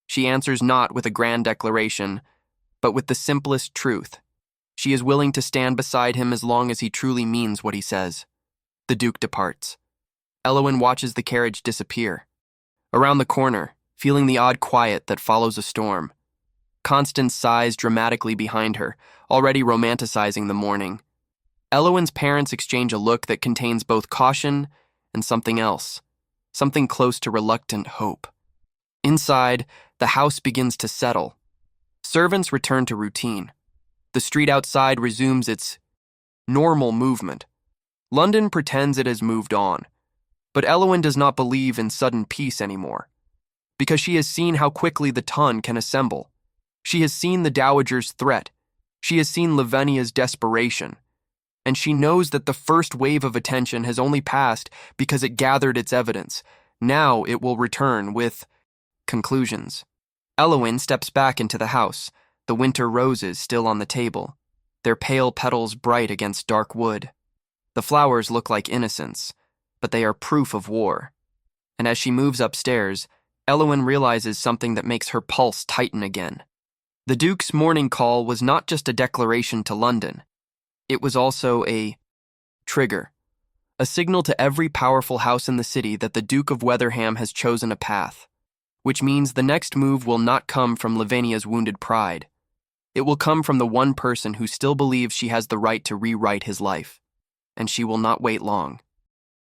She answers not with a grand declaration, but with the simplest truth. She is willing to stand beside him as long as he truly means what he says. The Duke departs. Elowen watches the carriage disappear. Around the corner, feeling the odd quiet that follows a storm. Constance sighs dramatically behind her, already romanticizing the morning. Elowen's parents exchange a look that contains both caution and something else, something close to reluctant hope. Inside, the house begins to settle. Servants return to routine. The street outside resumes its normal movement. London pretends it has moved on. But Elowen does not believe in sudden peace anymore, because she has seen how quickly the ton can assemble. She has seen the dowager's threat. She has seen Lavinia's desperation. And she knows that the first wave of attention has only passed because it gathered its evidence. Now it will return with conclusions. Elowen steps back into the house, the winter roses still on the table, their pale petals bright against dark wood. The flowers look like innocence, but they are proof of war. And as she moves upstairs, Elowen realizes something that makes her pulse tighten again. The Duke's morning call was not just a declaration to London. It was also a trigger, a signal to every powerful house in the city that the Duke of Wetherham has chosen a path, which means the next move will not come from Lavinia's wounded pride. It will come from the one person who still believes she has the right to rewrite his life, and she will not wait long.